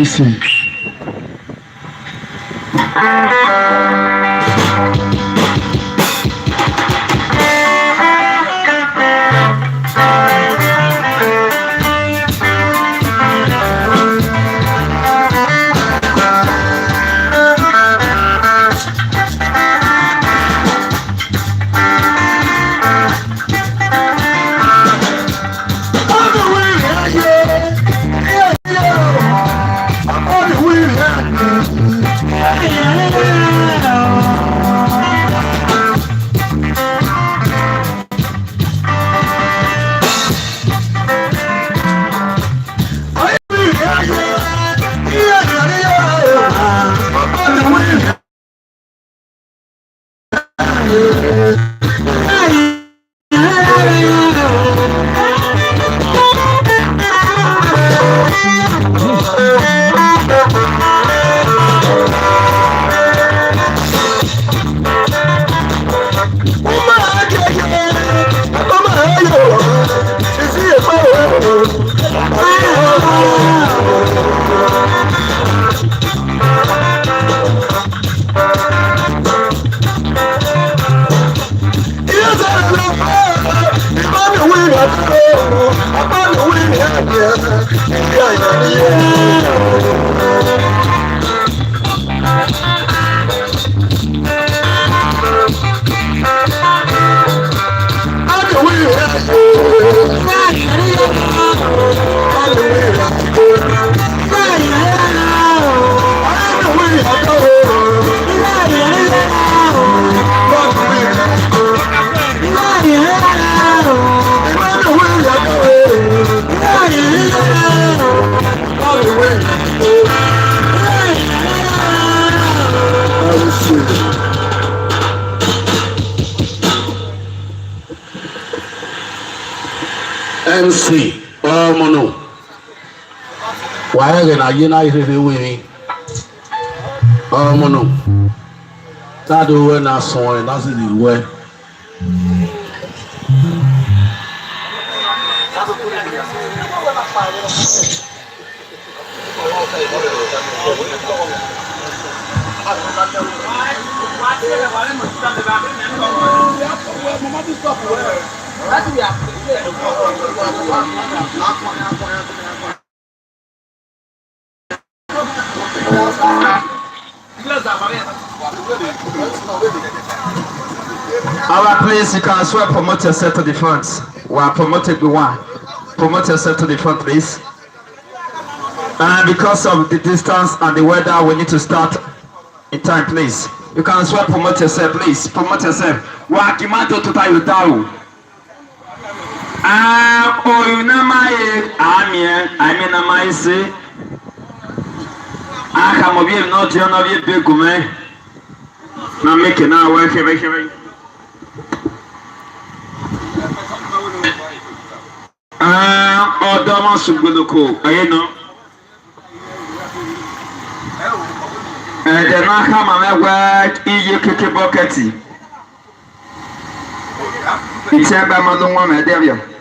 Listen. MC Mono. Why again are United winning? Mono. That do when I saw it, that's the way. Our please, you can swear promote yourself to the front. While promoted the one. Promote yourself to the front, please. And because of the distance and the weather, we need to start in time, please. You can swear promote yourself, please. Promote yourself. Wakimato to Tayutau. Not now making now work here. Dama Suguluko, I know. And then I come and work in your cookie bucket. It's a Bama woman, Devia.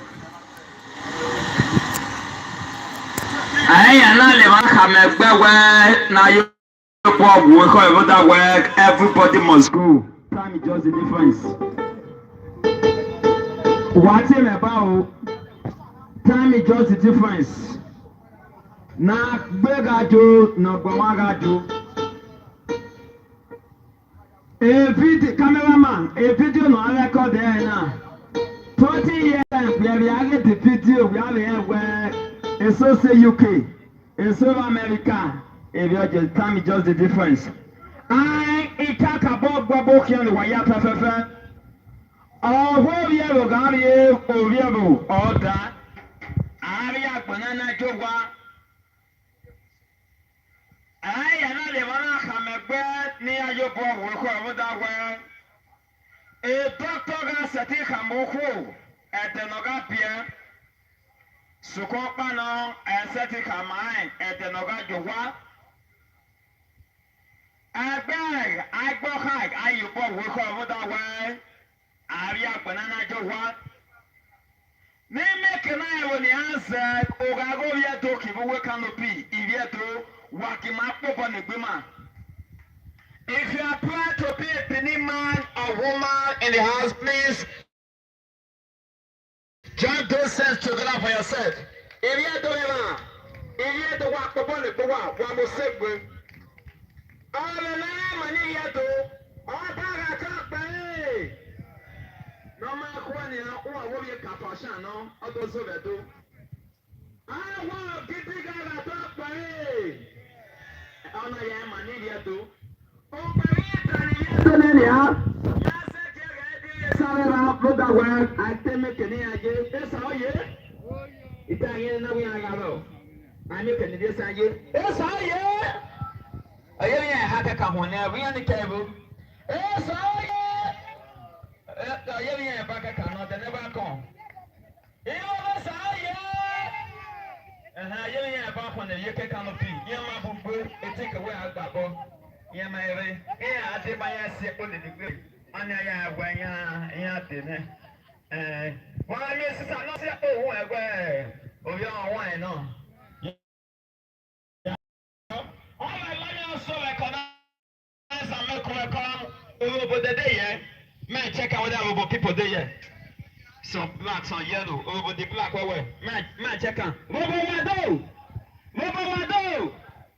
I am not come and now you work over that work, everybody must go. Time is just the difference. What's it about? Time is just the difference. Na begado, na gwamagado. A video cameraman, a video no record there now. 20 years we have the video we have here where it's so say UK, it's so America. If you just time is just the difference. I talk about Algbokhae and Waya Pefefe. Oh, who you have got here, oh, you have all that. Aria banana jowa. I am the one come a bed near your boy will cover that way. A doctor got set in Hamoko at the Nogapia. Sukopano and set in Hamai at the Nogajowa. I beg, Algbokhae, I you both will cover that way. Maria Banana Jowa. Name can I when the answer, Ogago Yato, Kibu Canopy, Ivieto, Wakimapo on the Bima. If you are proud to be a penny man or woman in the house, please join those sense together for yourself. If you are doing if you do walk upon the Boa, one more segment. All the name, and you do, all that I talk by. No matter when you are, what you can for Shano, or those who do. I want to get together at talk by. All I am, and you do. Oh, I tell me, can I get this all year? Italian, no, we are going. I make it this again. It's all year. I have to come on there. We on the table. It's all year. I have back a canoe, they never come. It's all year. And I have back on the UK canopy. Yama, it take away our bubble. Yama, I did my ass on the degree. And I have when ya dinner. Well, I guess it's not that. Oh, where? Oh, you're wine, no. All I like also recognize and make welcome over the day, man. Check out what people there. Some blacks on yellow over the black way. Man, check out. Wado!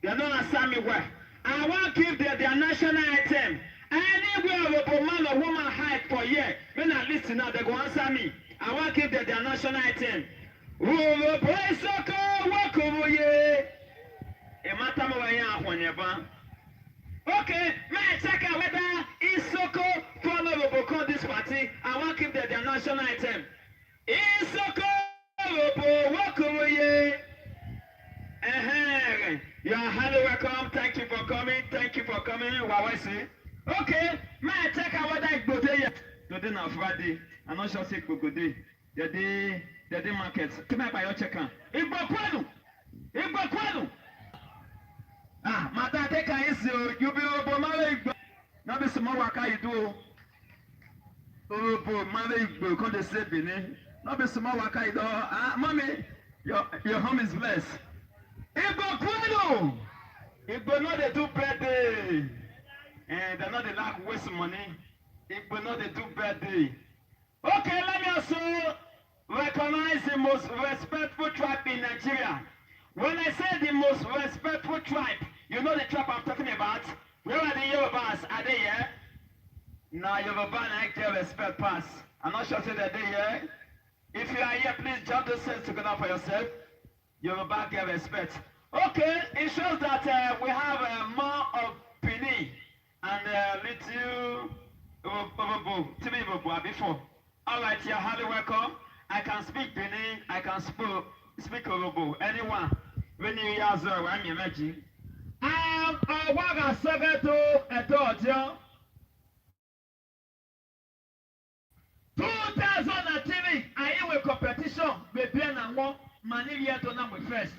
You're not a Sammy where. I want to give their national anthem. Anywhere of a man or woman hide for a year. When I listen now, they go answer me. I want to give their national anthem. Over play soccer, walk over here. Okay, man, check out whether Isoko follow call this party. I want to keep their national item. Isoko, walk over here. You are highly welcome. Thank you for coming. What I say? Okay, man, check out whether it's good day. Today now Friday. I'm not sure it's good day. The day markets. Come here by your check out. Igbo kwanu. Mata take a issue, you be over Malay. Now, be some more work I do. Over Malay, because they said, now be some more work I do. Mommy, your home is blessed. Igbo Kwano! Igbo not they do birthday. And they're not the lack waste money. Igbo not they do birthday. Okay, let me also recognize the most respectful tribe in Nigeria. When I say the most respectful tribe, you know the tribe I'm talking about? Where are the Yorubas? Are they here? No, Yoruba I get respect pass. I'm not sure that they're here. If you are here, please jump the sense together for yourself. Yoruba get respect. Okay, it shows that we have more of Pini and little Obobo before. Alright, you're highly welcome. I can speak Pini, I can speak Obobo. Anyone? When you are there, I'm your magic. I want to say to a daughter. 2003, I have a competition with Ben and Mo, Manivia to number first.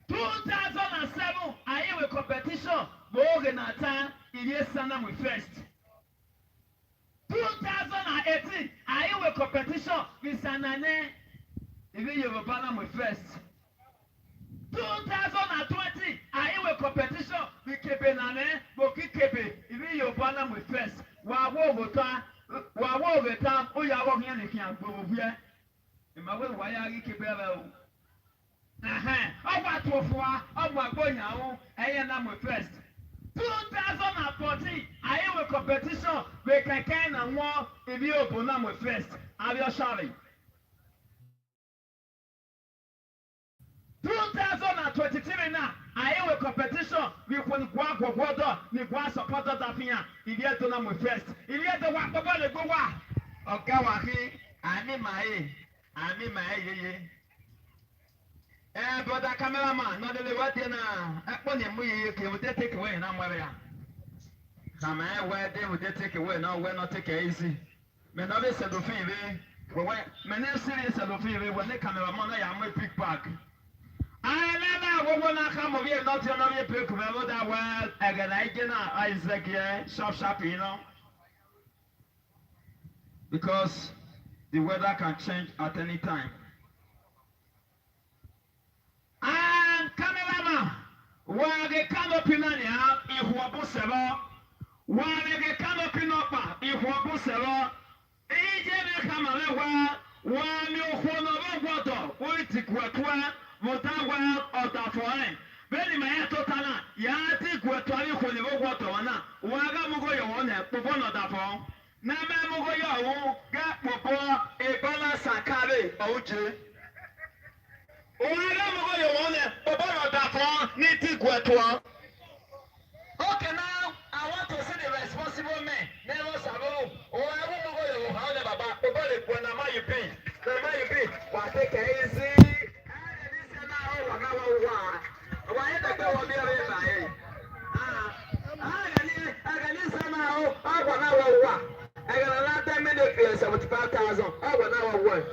2007, I have a competition with Ogenata, Iliesa number first. 2018, I have a competition with Sanane, even Yoruba number first. 2020, I have a competition with Kebenane, Boki Kebe, even Yoruba number first. Wawo the time, oh, you are walking in the camp over here. In my way, why are you keeping it? I want to for my boy now, I am number first. 2014, I have a competition with Kakan and War if you open number first. I'm your sorry. 2023 now, I have a competition with one guapo water, the guas of Potter Dafia, if you have to number first. If you have to walk about the Goa, or Kawahi, I'm in my but a cameraman, not only what in a you would take away in Amaria. Some where they would take away, no, we're not take it easy. Men of this of many serious of when they come around, I am a big pack. I never want to come over here, not to know your pick, remember that well, again, Isaac, shop, you know. because the weather can change at any time. And cameraman, while the canopy nania, if we are possible, while the canopy napa, if we are possible, agent camera, while you hold over water, wait to Quatua, Motawa, or Tafoin. Very my totana, Yati Quatari for the water, Waga Mugoyo on it, Popono Dafon. Nama Mugoyo, Gap Popo, a balance Sakave, Oje. Waga Mugoyo on it, Popono Dafon, Niti Quatua. Okay, now I want to see the responsible man. Never Sabo, or I won't go to how the Baba, Popo, when I'm you pay. Nama you pay, what take easy. Why is that going to be a river? I got a lot of minutes, 75,000. I got our work.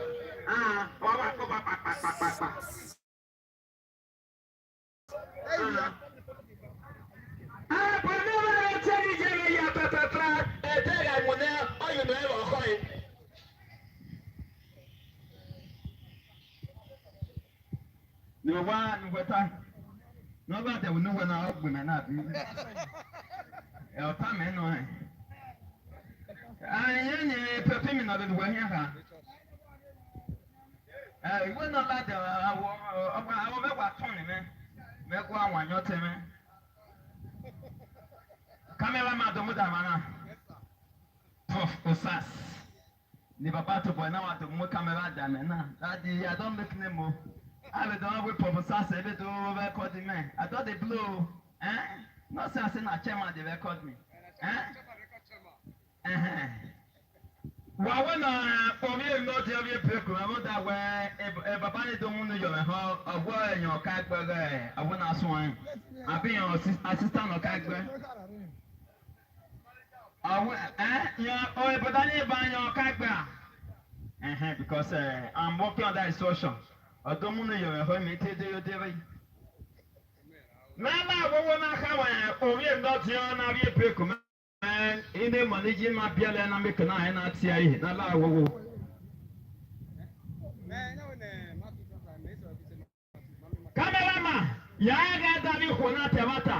No one with time. Nobody will know when I open and up. I'll come in on. I ain't performing of the way here. I will not let I will make what Tony, man. Make one your team. Cameraman, the Mudamana. Tough Osas. Never battle boy now at the more camera than I don't make no more. I don't know what Professor said to record me. I thought they blew. Not saying I chairman they record me. Well, when for me, not every people, I want that way. If I don't know your home, a word in your cat burger, I want to swim. I've been your assistant or cat burger. Yeah, oh, but I need buy your cat burger. Because I'm working on that instruction. I don't know your home, it is your day. Mama, we will not have a we are not young, I will pick man. In the managing my bill and I'm making I not see it. Cameraman, Yaga Davi Honatavata.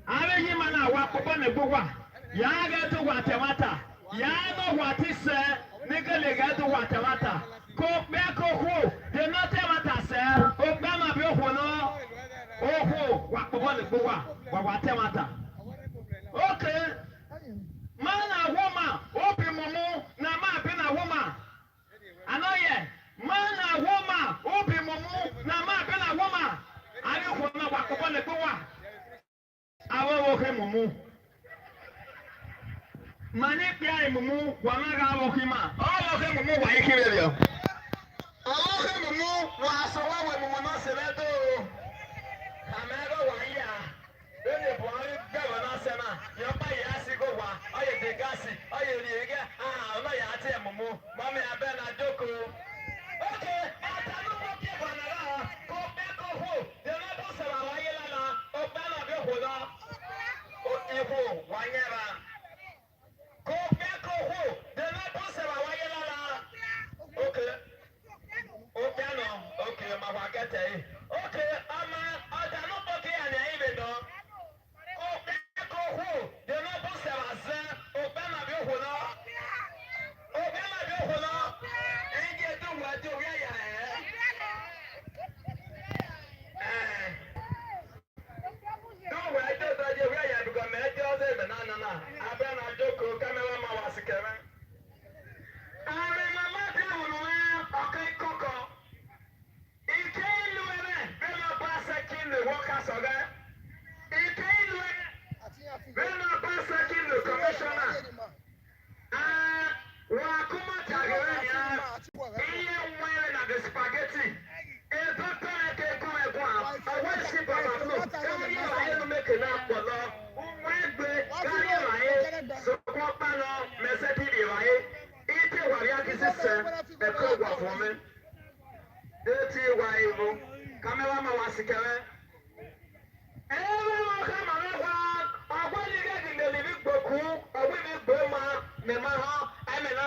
I will him and I walk upon the Boa. Yaga to Watavata. Yaga what is said, Nicolega to Watavata. Go back, oh, the Natavata, sir. Obama Biohono. Oh, walk upon the Boa, Watavata. Okay. Man a woman, open Momo, Nama been a woman. I know yet. Man a woman, open Momo, Nama been a woman. I don't want to walk upon the Boa. I will walk him Momo. Manipia Momo, Wamaga walk him out. All of them Momo, why you kill you? All of them Momo, was so well when Momo said that. I'm never one year. Then the boy governor said, "Your pay has to go. I am the gas. I am the again. Ah, my auntie, Momo, Mommy, I bet I joke. Okay, I don't know what you're going to go back home. The levels of our Yelana, or Bella Behoda, or Evo, Wayera. Go back home. The levels of our Yelana. Okay. Okay, no. Okay, my Wagate. Okay, I don't know what you're even though.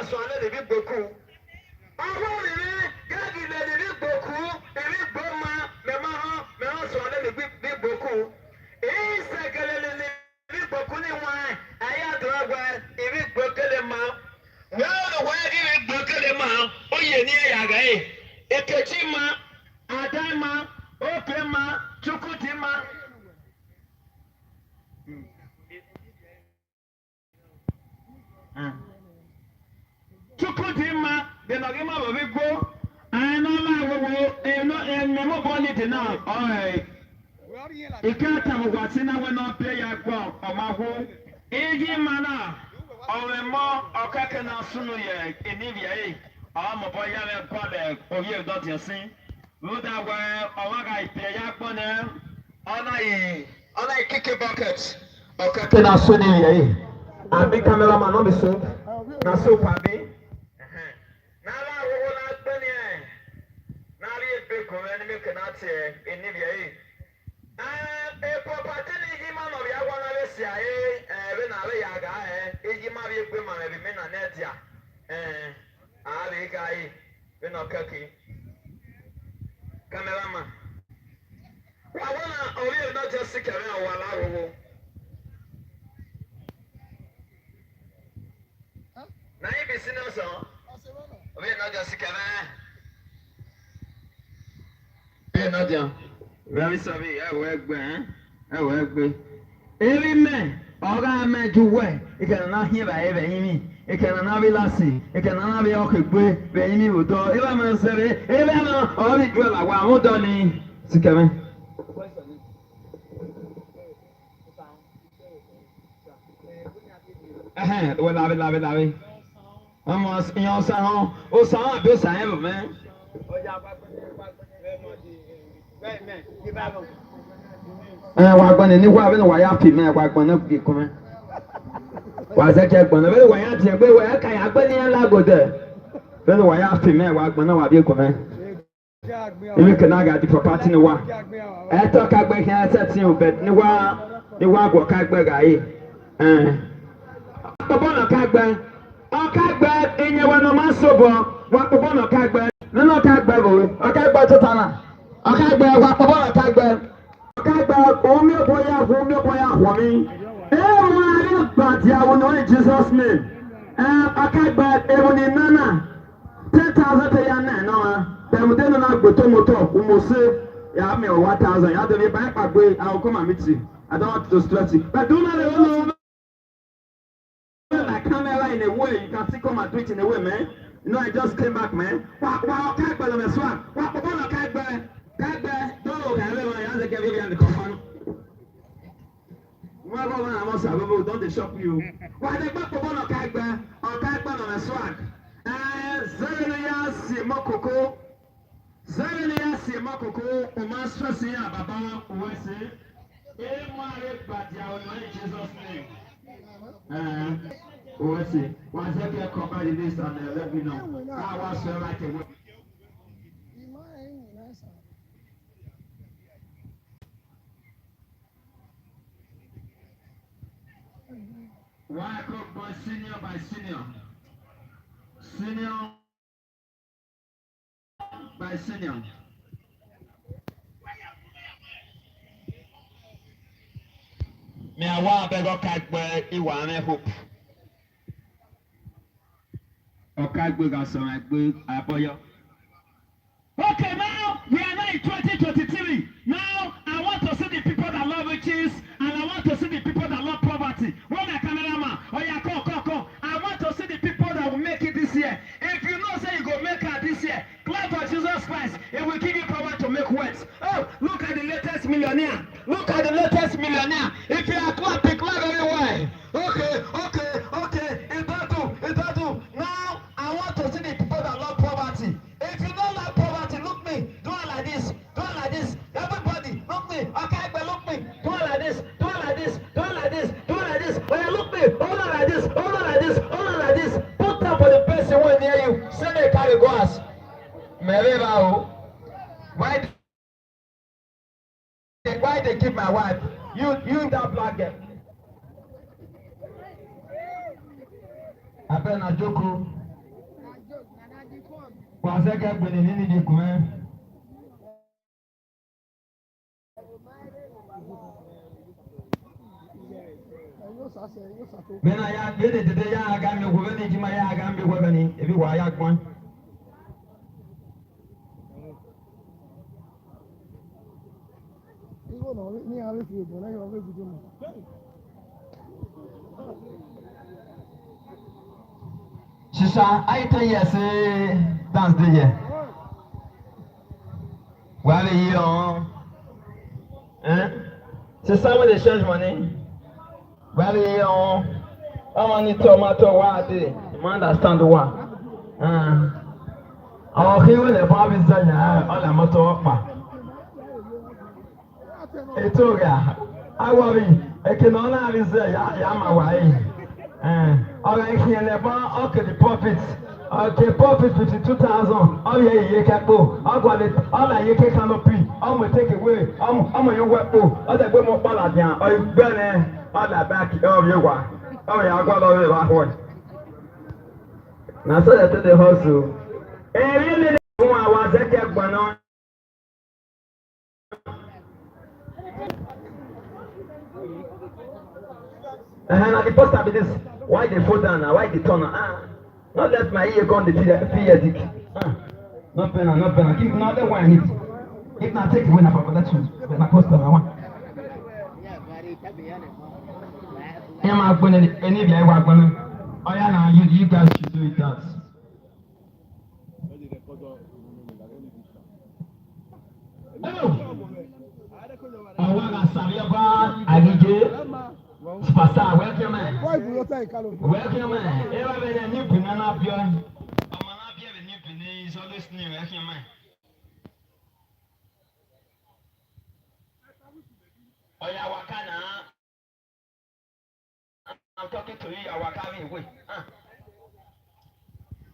so na de bi boku. Awo ni gagi na de bi boku, de bi boma, me ma ho, me ho so na de bi boku. Sekele ni bi boku ni wan, aya dragwa, bi bokele ma. Well, why did you book the man? Oh, you near Yagae. Ekechima, Adama, Okema, Chukutima. Chukutima, the Nagima of Vigo, and no bonnet now. All right. You can't tell what's in our not play your crop or my home. Egi mana. Ọ̀rẹ́ mọ́ ọ̀kẹ́kẹ́ náà súnú yẹ ènìyàn yìí àwọn ọmọbọ yára ẹ̀kọ́ rẹ̀ orí ẹ̀dọ́ tiẹ̀ sí lódà wẹ ọ̀wára ìpè ya gbọ́ ní ọ̀nà yìí kíkì bucket ọ̀kẹ́kẹ́ náà súnú yẹ yìí àbí kámẹ́rámà náà bí so náà so pàbí. N'ala ahụhụ na-akpọ ni ẹ̀ n'ala ebe kọrọ ẹni mi kàn á tiẹ̀ ènìyàn yìí. Property ni igi ma nọrọ ya gwa na lesi aye ebe na ale ya ga igi ma bi ekwe ma ebe me na net ya ale ga yi be no kaki cameraman wa wana ori e not just kere o wala wo na yi bi sino so ori e not just kere e not just very sorry ẹwọ ẹgbẹ eri mẹ ọgá mẹjú wẹ ìkànnì náà hí bàyẹ bẹyìn mi ìkànnì náà bí lásì ìkànnì náà bí ọkọ gbé bẹyìn mi wòtọ ebe àmà nsẹrẹ ebe àmà ọbí gbé làwọn àmúdọ ni sikẹmẹ. Wọ́n lábẹ́ ọmọ ìyẹn ọ̀sán hàn ó sàn án àbí ó sàn án bọ̀ mẹ́. Wa gbọ́n ní wá bẹ́ẹ̀ wà yá fi mẹ́ wa gbọ́n náà kì í kọ́ mẹ́. Wà á sẹ́kẹ̀ gbọ́n náà bẹ́ẹ̀ wà yá tiẹ̀ bẹ́ẹ̀ wà yá kà yà gbẹ́ ní yẹn lágòdè. Bẹ́ẹ̀ wà yá fi mẹ́ wa gbọ́n náà wà bí kọ́ mẹ́. Ibi kìnnà gà di property ni wa. Ẹ tọ́ ká gbẹ́ kí ẹ sẹ́ tí o bẹ̀ ní wá àgọ̀ ká gbẹ́ gà yìí. Ọ̀pọ̀ náà ká gbẹ́. Ọ̀ká gbẹ́ ìyẹn wọn máa ń sọ̀bọ̀. Wọ́n pọ̀ náà ká gbẹ́. Nínú ọ̀ká gbẹ́ bò ọ̀ká gbẹ́ tó tán náà. Ọ̀ká gbẹ́ wà pọ̀ náà ká gbẹ́. Ọ̀kágbà omi ọ̀bọ̀yà àwọ̀mí. Ẹ̀rọ ayé gbàdí àwọn ọ̀nà in Jesus name. Ọ̀kágbà èrò ní nánà 10,000 tẹ̀yà náà náà. Bẹ̀rùdé nínú agbòtó mọ́tò ọ̀mọ̀sẹ̀ yà á mi ọ̀ 1,000 yà á dẹ̀ bí báyìí pàgbé àwọn kọ́ màmí tì. I don't want to stress it. But do not know like camera in a way. You can still come and do it in a way, man. You know, I just came back, man. Ọ̀kágbà lọ́mọ ẹ̀sọ́ à. Ọ̀kágbà. Don't shock you. Why they back up on a kagba or kagba on a swag? Zerenia Simako, or Master Sia Baba, who was it? But in Jesus' name. Who was it? Was there a company this and let me know? I was like a why I call by senior by senior? Senior by senior. Me I want to go catch where you want me hope. Okay, we got some like we aboyo. Okay, now we are now in 2023. Now I want to see the people that love riches and I want to see the people that love poverty. When my cameraman, oh yeah, come. I want to see the people that will make it this year. If you know say you go make it this year, clap for Jesus Christ. It will give you power to make wealth. Oh, look at the latest millionaire. Look at the latest millionaire. If you are clapping, clap everywhere. Okay. It do. Now I want to see the people that love poverty. If you don't like poverty, look me. Do it like this. Everybody, look me. Okay, but look me. Do it like this. Oh yeah, look me. Hold on like this. Put them for the person who is near you. Send a carry glass. Why they keep my wife? You that black girl. I better not joke. Was I got when in any command? When I had been it today, I got me with my Agambi weapon if you are one. Shisha, I tell you, say, dance the year. Well, you on. So some of the change money. Well, you on. I want to tomato water. You understand the one. Our hero, the province, all the motor. It's okay. I worry. I can only say, I'm away. All right, here, okay, the profits. Okay, profit 52,000. Oh, yeah, you can go. I'll got it. All that you can canopy. I'm going to take away. I'm a young weapon. Other way more ballad down. Or you burn all that back of your one. Oh, yeah, I got all the back one. Now, so that to the hustle. And really, I was a kept one on. And at the post of this, why they fall down now? Why they turn on? Not let my ear go on the periodic. Not better. Keep another one hit. If not, take it when I forgot that one. But my post on one. I'm not going to any of you. Oh, yeah, now you guys should do it. That. Hello. I want to say about Agije. Pastor, welcome man. Welcome man. Ever been a new banana beer? I'm not here a new penny, is always new. Welcome man. Oh yeah, Wakana. I'm talking to you, Wakami. Wait.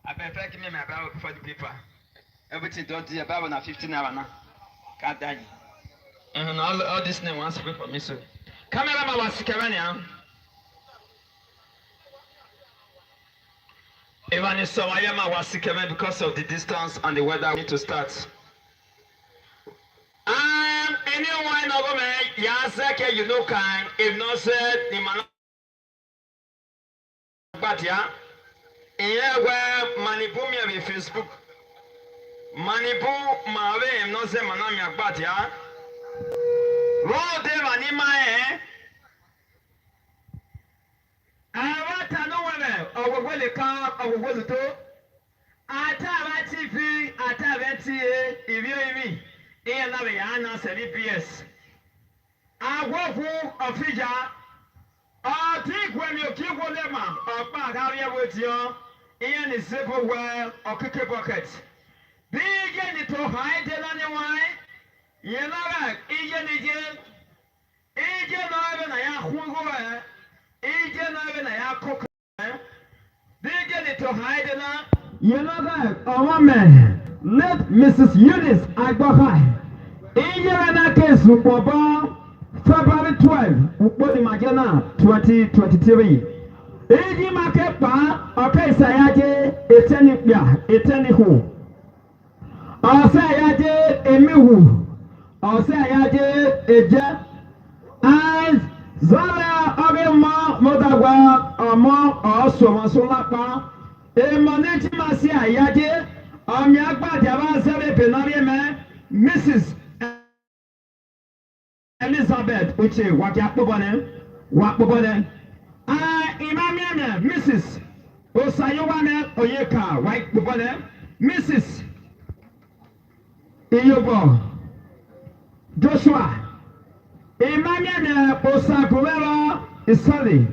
I've been taking me about for the paper. Everything don't do about now 15 hours now. Can't die. And all this name wants to be for me, so. Cameraman was Kevania. Even if Samayama was Kevin because of the distance and the weather, we need to start. Anyone over me, Yasaka, you know, kind, if not said, the man. But yeah, where Manipumia with Facebook. Manipu, Mave, not say Manamia, but yeah. Roll them anima, I want to know whether or the car or what to do. I tell TV, I tell NTA, if you hear me, and now the answer BPS. I walk for a figure. I think when you keep one them or back area with you, in the simple well or cookie bucket. Big in to hide the anyone. You know that, again. Agent over a yahu, agent over a yaku. They get it to hide it now. You know that our man, let Mrs. Eunice Algbokhae. Agent and a case for February 12, Upodi Magana 2023. Agent Makepa, okay, Sayaje, eteni who. Or Sayaje, emihu. Or Sayaje, eja. As Zara Abema Modawa or more or so Masolapa, a Moneti Masia Yaje, or Miagba Java Sebe Penariame, Mrs. Elizabeth, which is Wakabone, Imamiana, Mrs. Osayowane Oyeka, White Bubone, Mrs. Iyobo, Joshua. Emmanuel Osagurera Isali,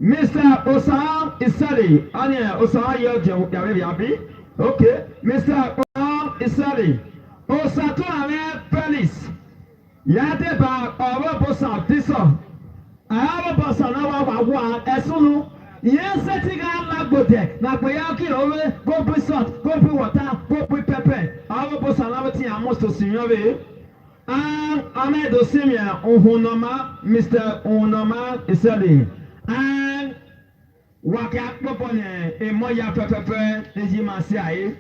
Mr. Osa Isali, Anya Osa Yabi, okay, Mr. Osa Isali, Osatuame Pelis, Yadeba, our Bosa, Tiso, I have a bossa now, one, Esunu, yes, setting out Labote, Napoyaki over, go with salt, go with water, go with pepper, our bossa lavati, I must to see. Ahmed Osimia Ohunoma, Mr. Ohunoma Isali, and Wakapopone, a Moya Pepe, Ejimasiai,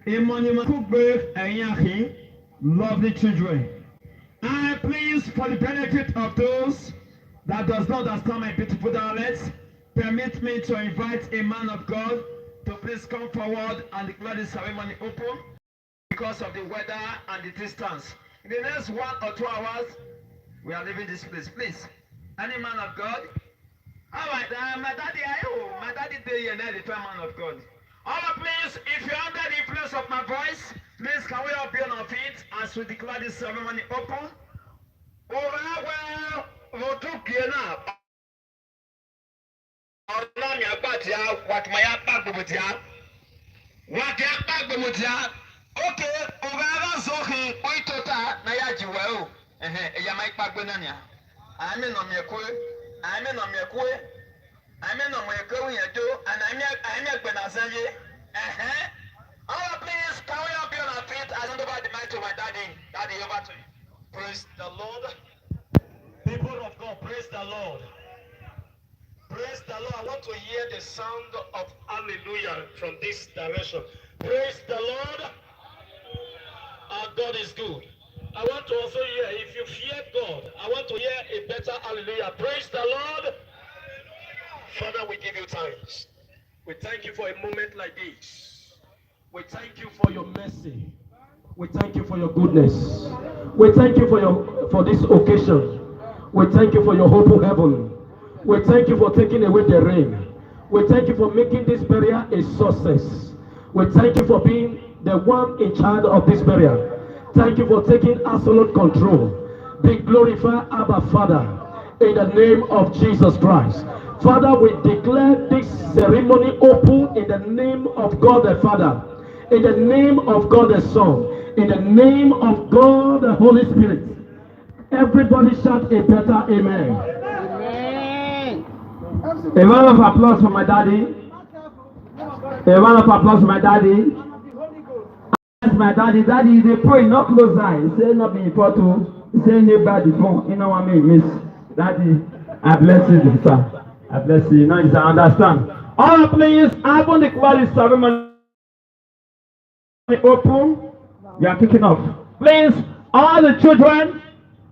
a monumental birth and yahi, lovely children. And please, for the benefit of those that does not understand my beautiful dialects, permit me to invite a man of God to please come forward and declare the ceremony open because of the weather and the distance. In the next 1 or 2 hours, we are leaving this place. Please, any man of God? All right, my daddy day here now, the man of God. All right, please, if you're under the influence of my voice, please can we all be on our feet as we declare this ceremony open? Well, we'll do now. What my back with ya? What your back with ya? Okay, over Zohi, Oitota, Nayaji, well, Yamai Bagbanania. I'm in on your quay, I'm in on your quay, I'm in on my going to do, and I'm not Benazaye. All please, can we all be on our feet? I don't know about the mic to my daddy. Daddy, over to you. Praise the Lord. People of God, praise the Lord. Praise the Lord. I want to hear the sound of hallelujah from this direction. Praise the Lord. Our God is good. I want to also hear, if you fear God, I want to hear a better hallelujah. Praise the Lord. Father, we give you thanks. We thank you for a moment like this. We thank you for your mercy. We thank you for your goodness. We thank you for this occasion. We thank you for your open heaven. We thank you for taking away the rain. We thank you for making this burial a success. We thank you for being the one in charge of this burial. Thank you for taking absolute control. Be glorified, Abba Father, in the name of Jesus Christ. Father, we declare this ceremony open in the name of God the Father, in the name of God the Son, in the name of God the Holy Spirit. Everybody shout a better amen. Amen. A round of applause for my daddy. A round of applause for my daddy. My daddy, they pray not close eye. He say not be important. He say nobody born. You know what I mean, Miss Daddy. I bless you, sir. I bless you. Now you understand. All please, I want to declare this ceremony open. We are kicking off. Please, all the children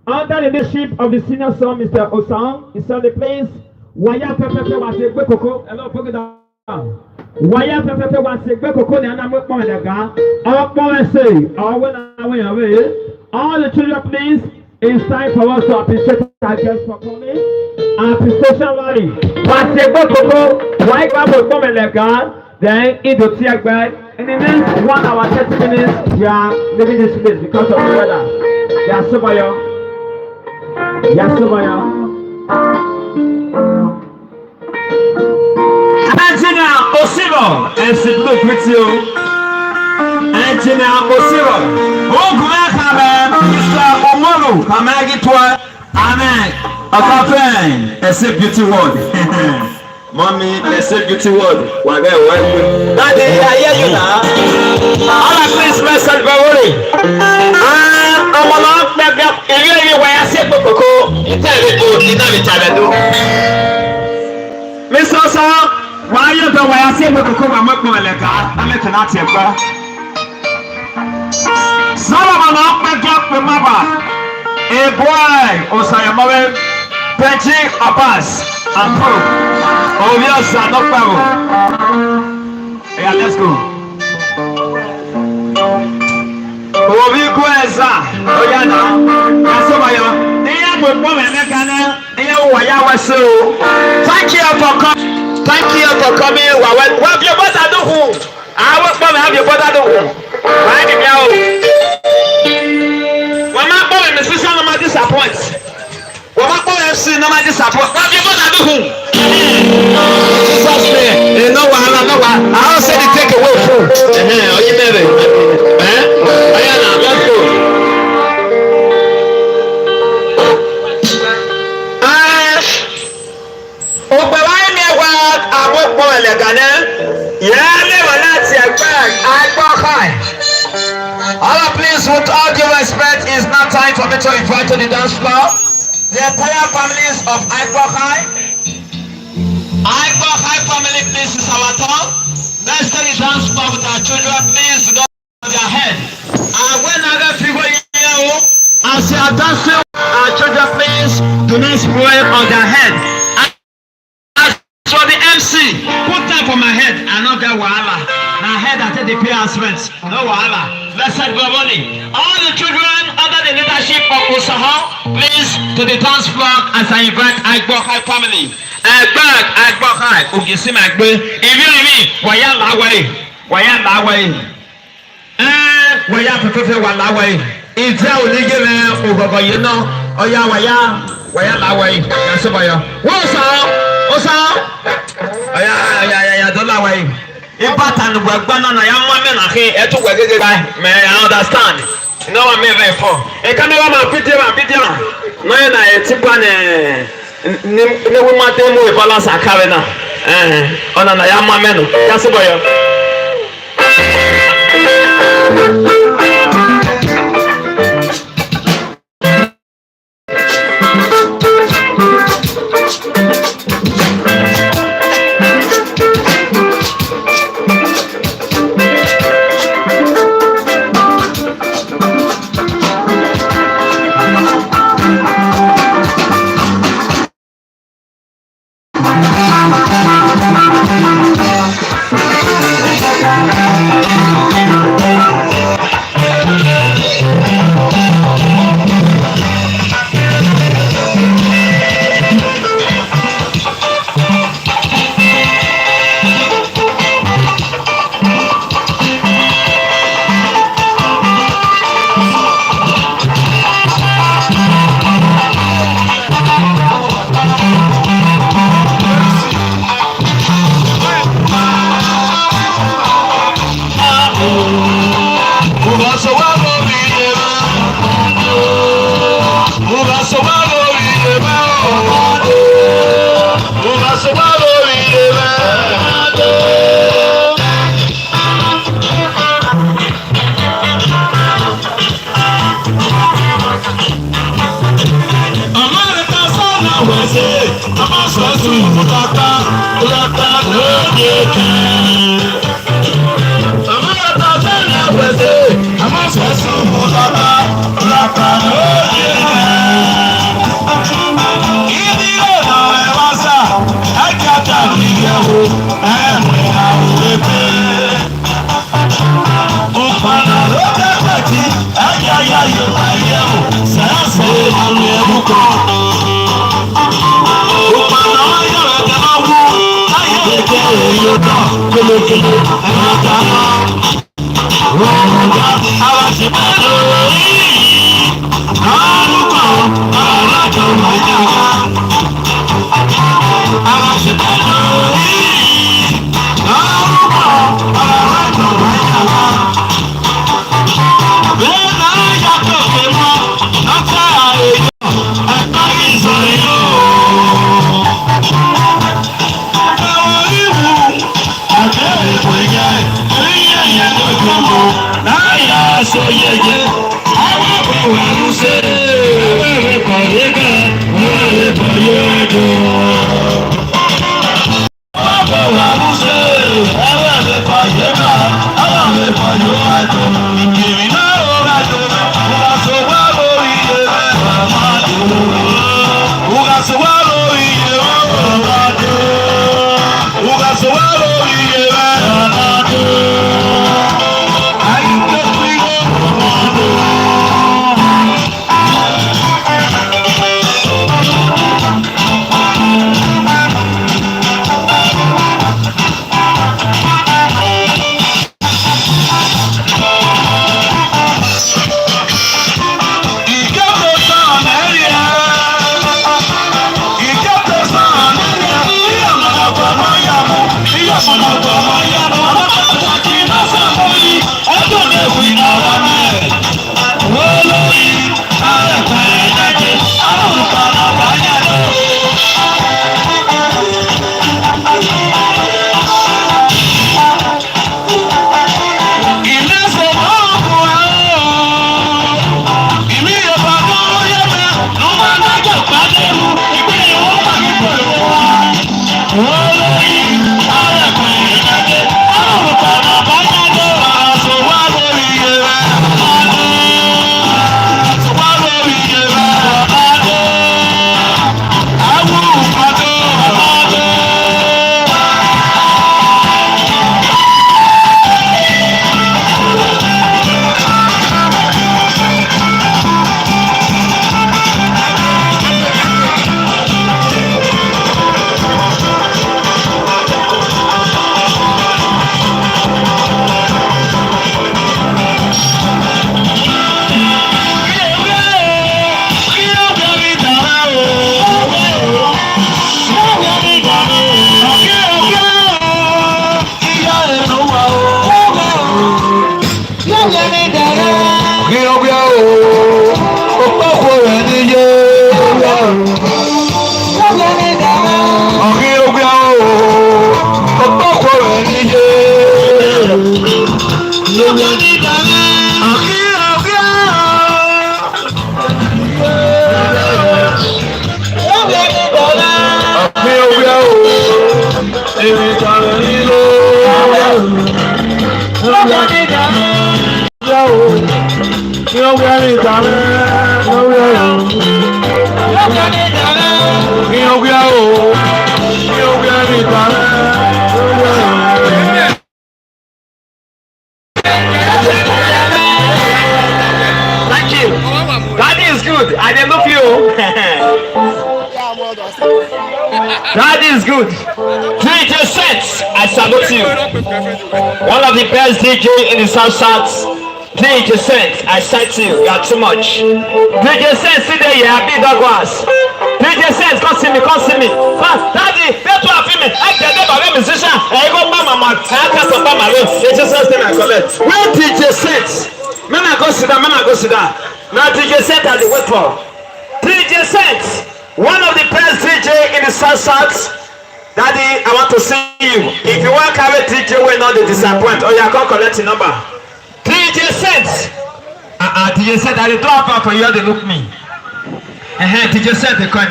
under the leadership of the senior son, Mr. Osang, he said the place. Waya pepepe wa se gbe koko. Hello, put it down. Waya pepepe wa se gbe koko ni ana mo pon lega. All the children, please, it's time for us to appreciate our guests for coming. Appreciation rally. Wa se gbe koko. Why grab a moment lega? Then eat the tea bag. In the next 1 hour 30 minutes, we are leaving this place because of the weather. Yasubayo. Engineer Osiro, and sit look with you. Engineer Osiro. Mr. Omoru, Kamagi Twa. Amen. A campaign, a safe beauty word. Mommy, a safe beauty word. Daddy, I hear you now. All at Christmas celebrate. I'm a lot of you where I said, Coco, you tell me, you know, you tell me. Miss Osa, why you don't wear a said, Coco, I'm not going to I'm not going to tell Solomon up my gap with mama. A boy, Osaya Mowell, Penchi Abbas, and Pro. Oh, yes, no problem. Yeah, let's go. Obi kweza oyana asobaya niya gbogbo memekana niya waya waso. Thank you for coming. Thank you for coming. What have your brother do who? I was going to have your brother do who? Why did you? When my boy is sister no disappoint. When my boy is no disappoint. What have your brother do who? Jesus name. No one. I also say to take away food. Oh, you never. Let's go. Please, with all due respect, it's not time for me to invite to the dance floor the entire families of Algbokhae. Algbokhae family, please, is our turn. Let's take the dance floor with our children, please. started the announcements. No wahala. Let's start good morning. All the children under the leadership of Usaha, please to the dance floor as I invite Algbokhae family. Algbokhae, Ugisim Agbe. If you mean, Waya Laway, Waya Pepe Walaway. If there will be over, you know, Oya Waya Laway. That's about you. Osa, don't Laway. If Batan were banana, young woman, I to work it by, may I understand. No one may therefore. A cameraman, video. No, I tip one. No woman, they move balance a carina. On a young woman, that's about you. That is good. DJ Sets, I salute you. One of the best DJ in the South South. DJ Sets, I salute you. You are too much. DJ Sets, sit there, yeah, big dog was. DJ Sets, come see me, come see me. Daddy, that's what I feel me. I get them by musician. I go mama, I can't stop my room. It's just something I collect. Where DJ Sets? Man, I go sit down, man, I go sit down. Now DJ Sets, I wait for. DJ Sets. One of the best DJ in the South South. Daddy, I want to see you. If you want to carry DJ, we're not the disappoint. Oh, you can't collect your number. DJ Sets. DJ Sets, I don't have for you to look me. DJ Sets, they come.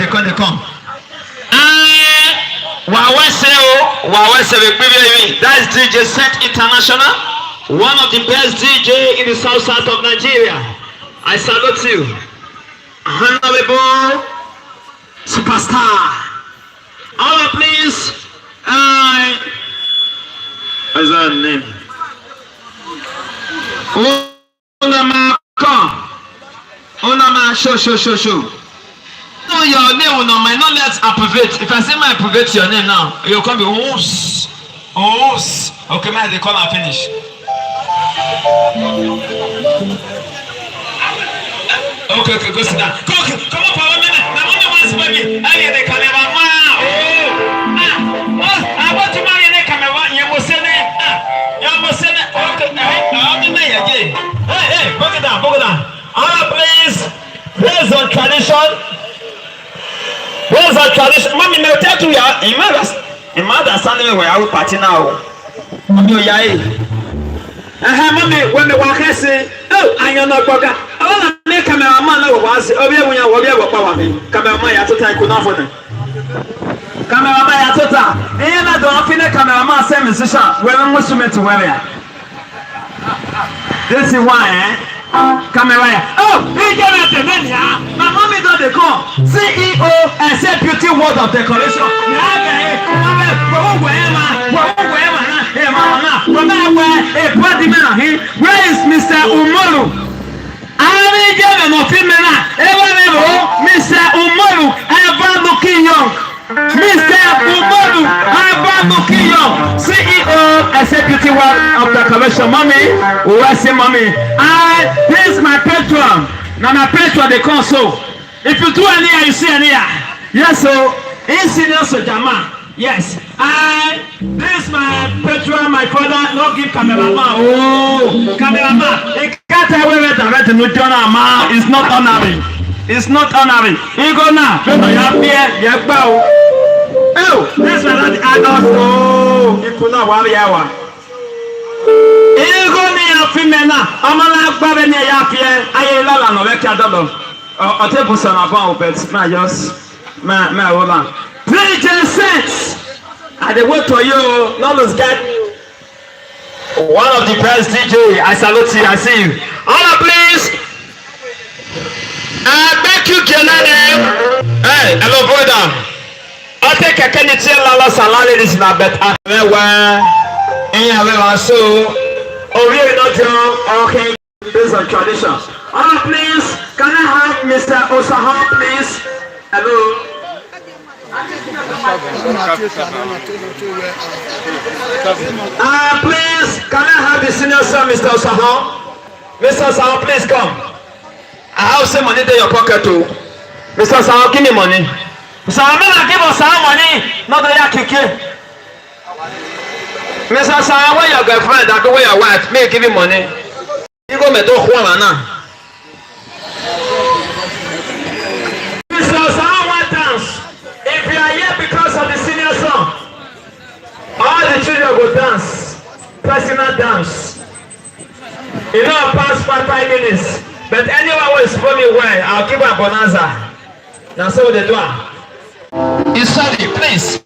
That's DJ Sets International. One of the best DJ in the South South of Nigeria. I salute you. Honorable Superstar. All please. What's that name? Unama, show. No, your name will not. Not let's approve. If I say my approve your name now, you'll come be Oos. Okay, man, they call and finish. Okay, go sit down. Come up for 1 minute. Now, only once, baby. I get the camera. I want to marry the camera. You must say it. Okay, I'll be there again. Hey, book it down. All please. Based on tradition. Mommy, may I tell you, in my understanding, where I will party now. Mommy, when the worker say, oh, I am not burger. I want to make cameraman was over power me. Cameraman, I thought I could not for them. Cameraman, I thought, and I don't feel a cameraman, same musician, where I'm to wear. This is why, Camera. Oh, he came at the venue. My mommy got the call. CEO and Deputy Ward of Decoration. Where is Mr. Umaru? Mr. Umaru, I'm looking young. Mr. Umaru, I'm looking young. CEO and Deputy Ward of Decoration. Mommy, where's your mommy? This is my patron. Now my patron they console. If you do any, you see any. Yes, so in senior Sojama. Yes. This is my patron, my father. No give cameraman. Oh, cameraman. He can't tell where direct no Jonah man. It's not honoring. It's not honoring. He go now. Oh, this is not adult. Oh, he could not worry hour. Ego ni afimena amala gbabe ni yafie ayela no weka dodo o table sana ba obet ma just ma rola DJ Sense I dey wait for you no lose guard one of the best DJ I salute you I see you all please I beg you Jelane hey hello brother I take a keniti lala salale this na bet wa so oh, really not okay, based on tradition. Please, can I have Mr. Osaha, please? Hello. Please, can I have the senior son, Mr. Osaha? Mr. Osaha, please come. I have some money in your pocket too. Mr. Osaha, give me money. Mr. Osaha, give us some money. Not the yakiki. Mr. Sarah, where your girlfriend? I go where your wife. May give you money. go me do Juan na. So someone dance. If you are here because of the senior song, all the children go dance. Personal dance. You know, past 5 minutes. But anyone who is for me well, I'll give a bonanza. Now so they do. You study, please.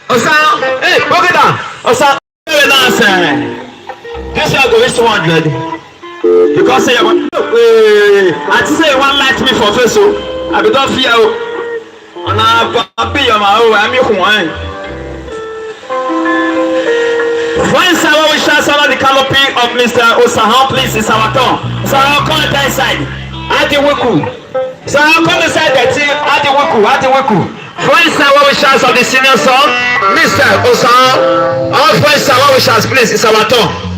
Osan, hey, look it down. Osan, dance. This year go reach 200. Because say I say you want light me for face, so I be don't fear. And I be your man. I'm your one. When someone will shout under the canopy of Mr. Osahan, please, it's our turn. So I'll come inside. Adi Wiku. So I'll come inside the team. Adi Wiku. When someone will shout of the senior song, Mr. Osahan, all friends someone will shout, please, it's our turn.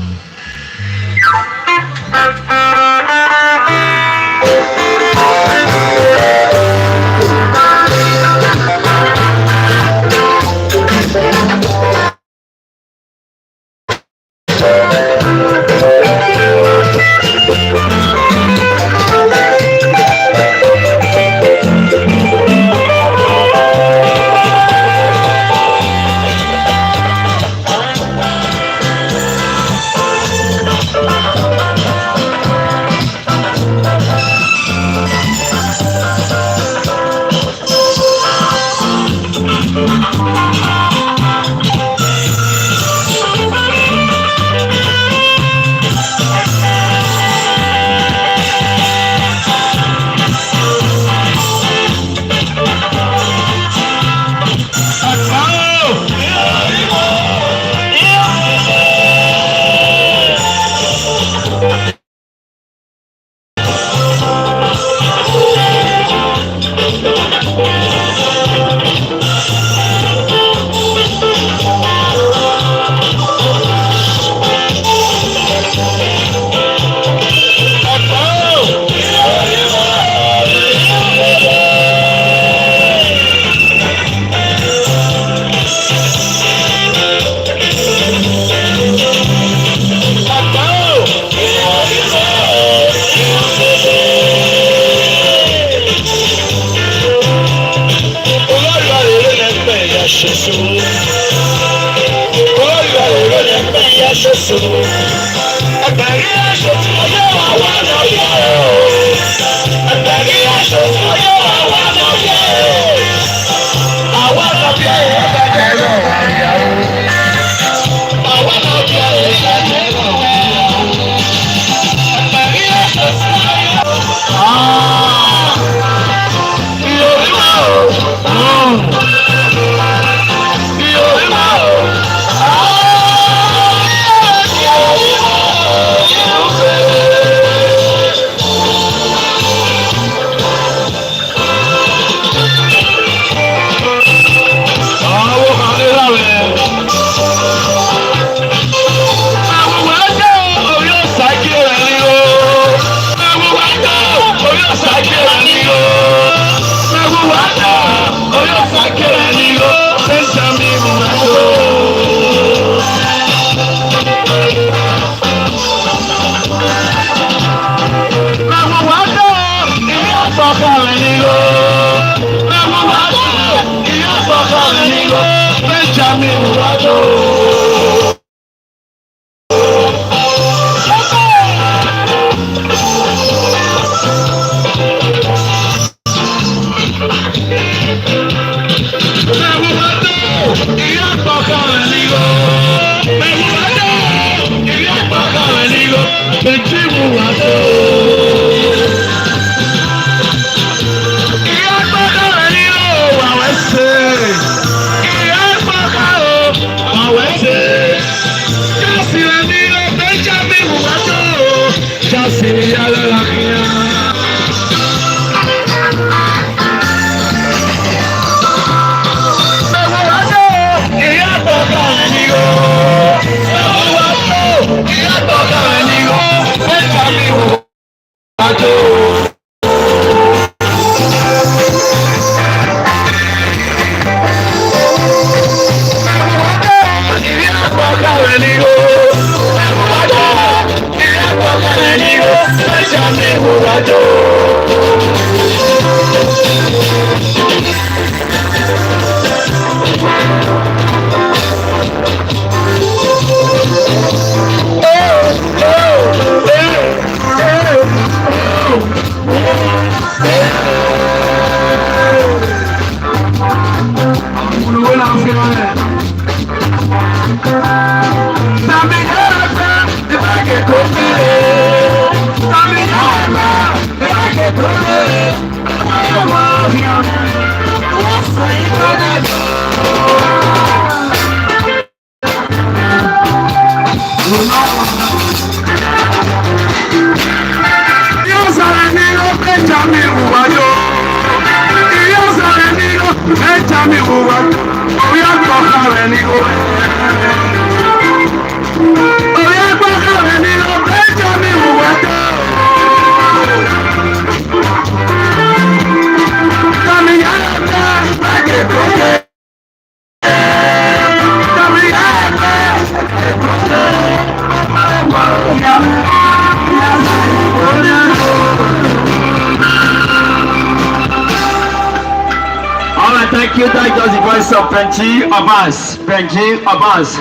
Thank you. That was the voice of Benji Abbas. Benji Abbas.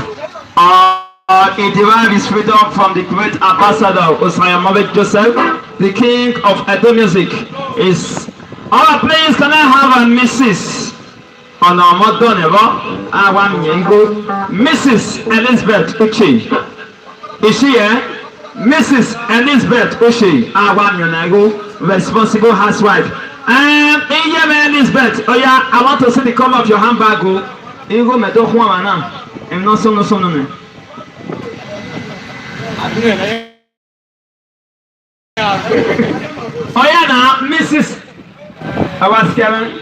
He derived his freedom from the great ambassador Osman Mohammed Joseph, the king of Edo music. Is our players can I have a Mrs. on our modern Mrs. Elizabeth Uchi. Is she here? Mrs. Elizabeth Uchi, responsible housewife. Elizabeth, oh yeah, I want to see the cover of your handbag. You go meto Juana. I'm not so no. Oh yeah, now, Mrs. I was Kevin.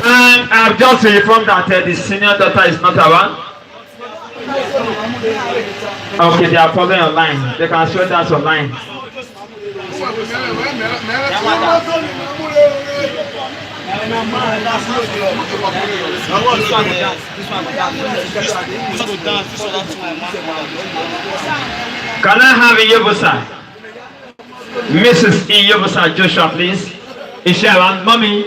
And I've just informed that the senior daughter is not around. Okay, they are following online. They can show that online. Can I have Iyobusa? Mrs. Iyobusa Joshua, please. Is she around? Mommy,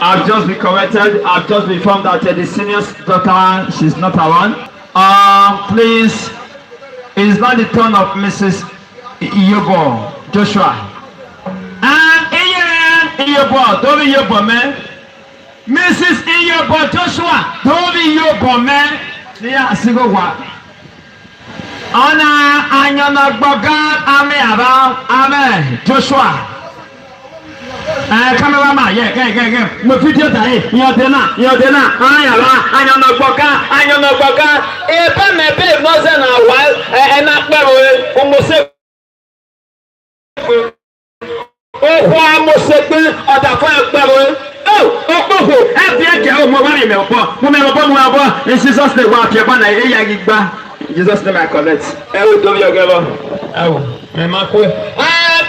I've just been corrected. I've just been informed that the senior daughter, she's not around. Please, it's not the turn of Mrs. Iyobo Joshua. And Iyobo, don't be Iyobo, man. Mrs. Iyobo Joshua, don't be Iyobo, man. Yeah, single what? Ona anyana gboga ame aba ame Joshua. Cameraman, yeah. Mo video ta yan dena. Ayala anyana gboga. Ebe me be no se na wa na pere o mo se. O kwa mo se pe oda fun pere. Oh, e bi eje o mo wa me opo. In Jesus name wa pie ba na e ya gigba. Jesus name I collect. Ewo do your girl. Ewo. Me ma ko.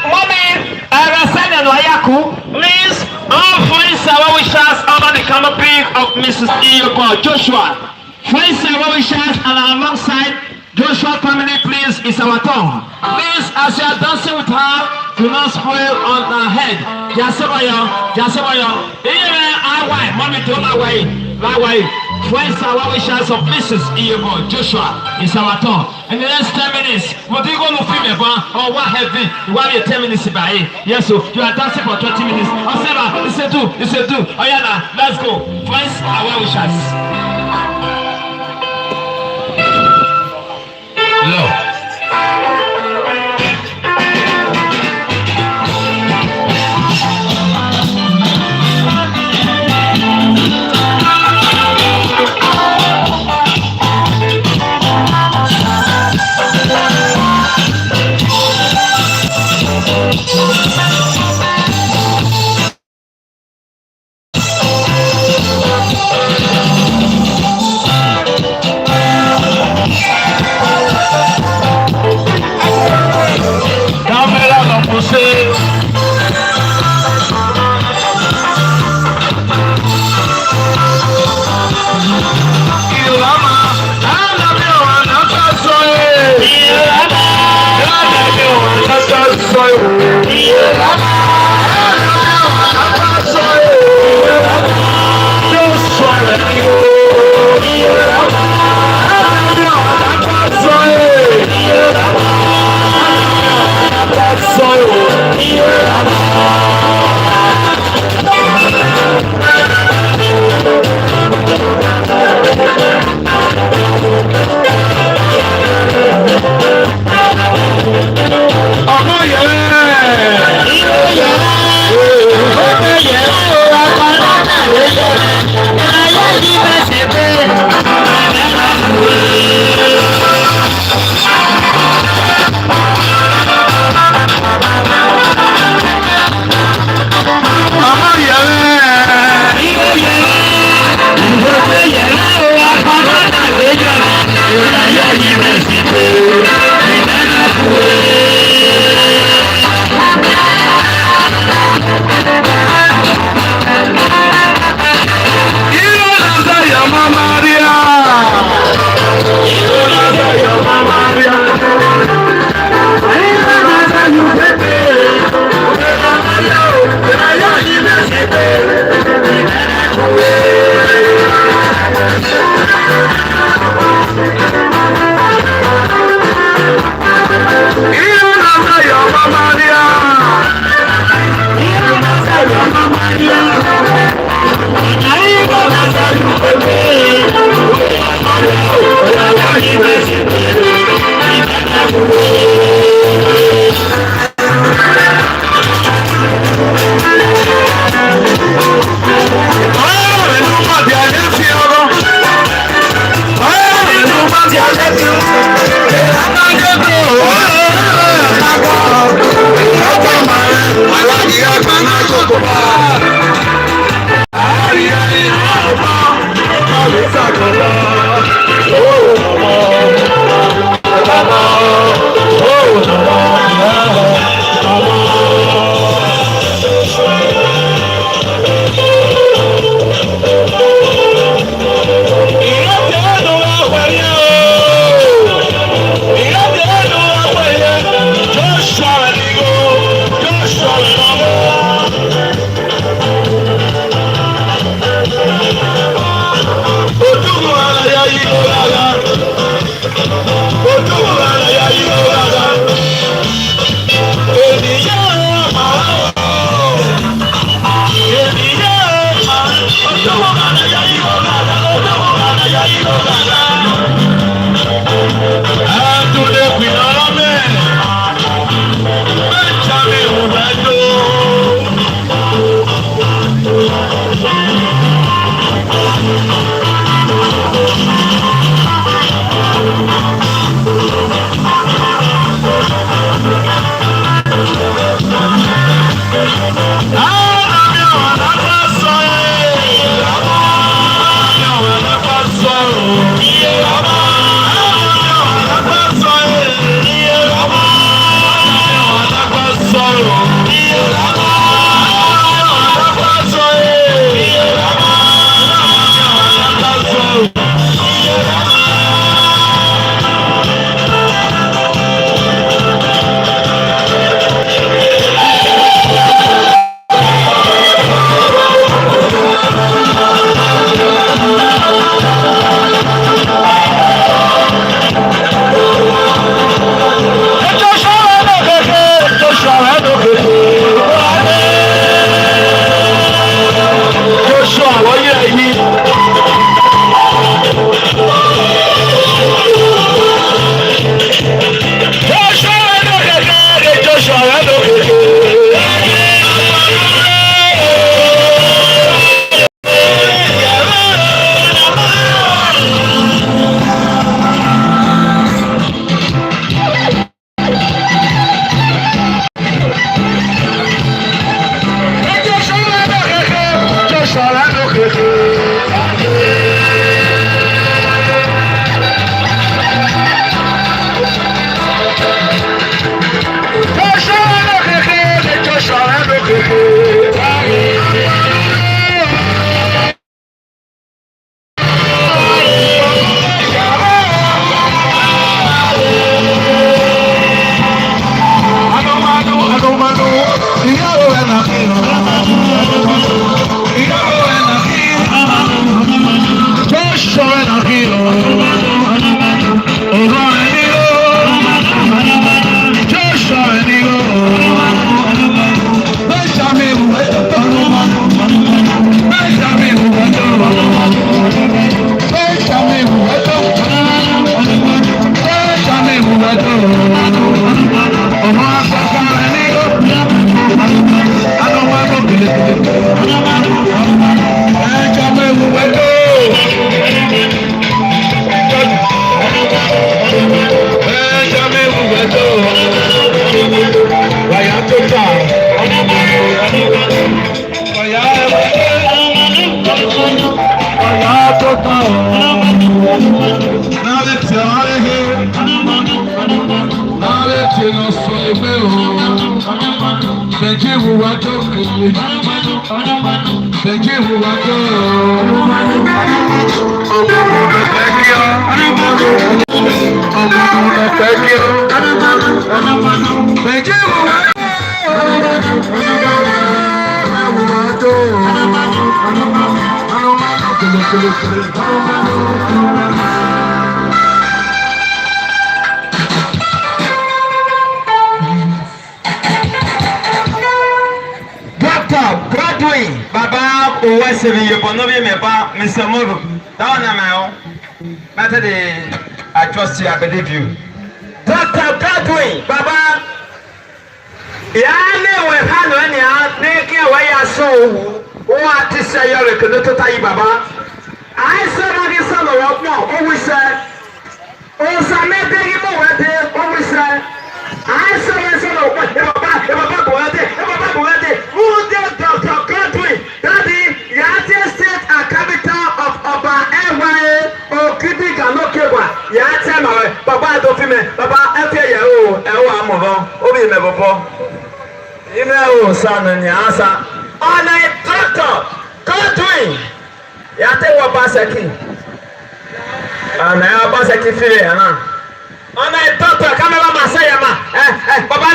Mommy, Rasana Noyaku, please, all friends our wishes under the canopy of Mrs. Iyobo Joshua. Friends our wishes and alongside Joshua family, please, is our tongue. Please, as you are dancing with her, do not spoil on her head. Jasebayo. Mommy, don't away. Friends our wishes of Mrs. Iyobo Joshua is our tongue. In the next 10 minutes, what do you go to film or what heaven? You want 10 minutes by yes, so you are dancing for 20 minutes. Listen to. Oh yeah, let's go. Friends our wishes. Low. Baba, who was 7 years old, Mr. Moro. Down now, better I trust you, I believe you. Dr. Godwin, Baba, Yale, when Hanonia, making away a soul, what to say, you're a little time, Baba. I said, I guess I'm a always said, oh, some maybe more there, always said. I saw myself, who did Dr. Godwin? Daddy, United States are capital of Oba Ewa or Kidi Ganokewa. Yatem, Baba Dofime, Baba Ewa, Ewa Movo, Obi Mebopo. You know, son, and Yasa. On a Dr. Godwin, Yatewa Basaki. And I was a kid. On a doctor, camera Masayama, Baba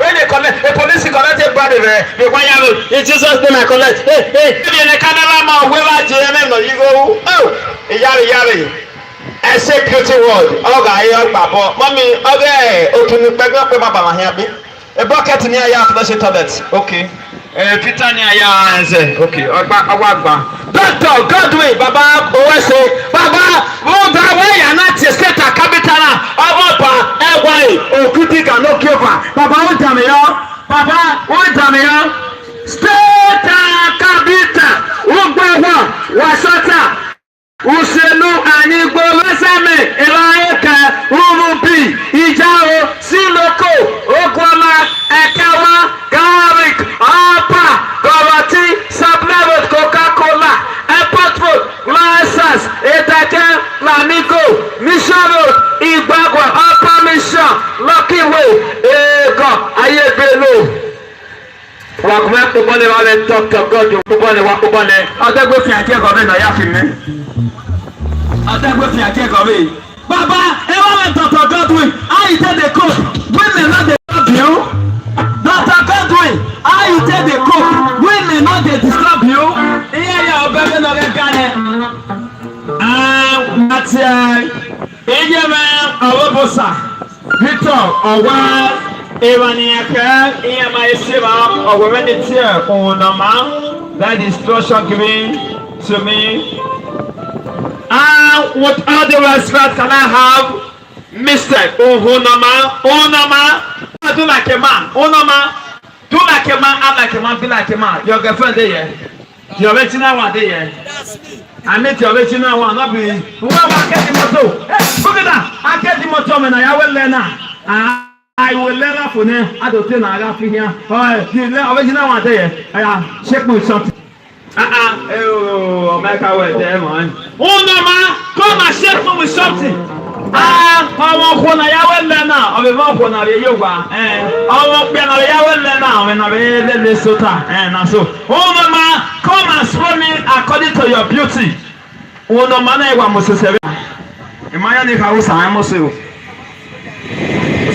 when they collect the police collected body there, in Jesus' name I collect. Hey, in the camera, whoever GMM, you go, oh, Yari, I say beauty word, okay, Papa, Mommy, okay, okay, back up with Papa, happy. A bucket near your flush toilet, okay. Peter near your okay, Doctor Godwin, Baba, Oweso, Baba, move that way and not to set a capital of Opa, Ewa, or Kutika, no Kiva. Baba, what time you? Baba, what time you? State capital, Ubawa, Wasata, Usenu, and Igbo, Lesame, Elaika, Umubi, Ijao, Siloko, Okwama, Ekawa, Garlic, Apa, Gorati, Sublevel, Coca-Cola, Airport Food, Glasses, Etake, Lamigo, Mission Road, Ibagwa, Upper Mission, Lucky Way, Ego, Ayebelo. Wakuma kubone wale Dr. God, kubone wakubone. Adegwe fi ake gobe na ya fi me. Adegwe fi ake gobe. Baba, ewa Dr. Godwin, how you take the cook? Women not the disturb you. Dr. Godwin, how you take the cook? Women not the disturb you. Yeah, obebe no le gane. Matia, Ejeme Awobosa, Victor, Owa. Ewaniaka, Iyama Esiba, or when it's here, Onama, that instruction given to me. What other respect can I have? Mr. Onama, do like a man, Onama, do like a man, act like a man, be like a man. Your girlfriend there, your original one there. I met your original one, not be. Who are getting moto? Hey, look at that! I get the motor, and I will learn. I will let up for them. I don't think I got here. Oh, the original one there. I check my something. Oh, make our way there, man. Oh, no, man. Come and check me with something. I want one. I will learn now. I will want to yoga. I want to be I will learn now. When I will let Sota. And so, oh, no, man. Come and spoil me according to your beauty. Oh, no, man. I want to say, Imagine if I was a muscle.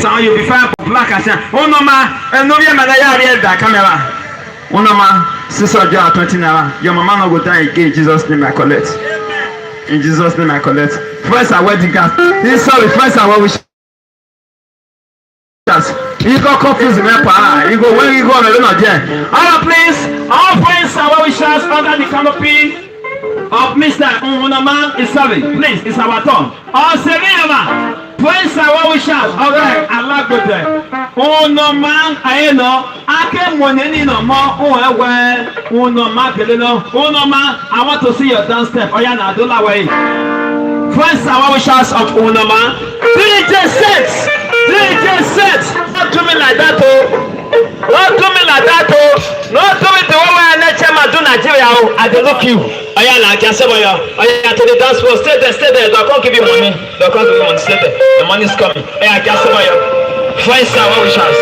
So you be fine for black and say, oh no ma, and no man I read that camera. Oh no ma, sister Joe 20 naira. Your mama no go die again. In Jesus' name I collect. In Jesus' name I collect. First I wear the gas. This sorry, first I wear wish. You go confuse me, pa. You go when you go on the road there. All please, all friends are well wishes under the canopy of Mr. Unama is serving. Please, it's our turn. All Sevilla. Praise our wishes. Alright, Algbokhae. Oh no man, I know. I can't want any no more. Oh well. Oh no man, oh no man. I want to see your dance step. Oh yeah, now do that way. Praise our wishes of Unama. DJ sets. Not do me like that, oh. Not do me like that, oh. Not do me the way I let you do Nigeria. I don't look you. Oya na Kiaseboyo. Oya to the dance floor. Stay there, stay there. They can't give you money. They can't give you money. Stay there. The money is coming. Oya Kiaseboyo. Find star, what we chance.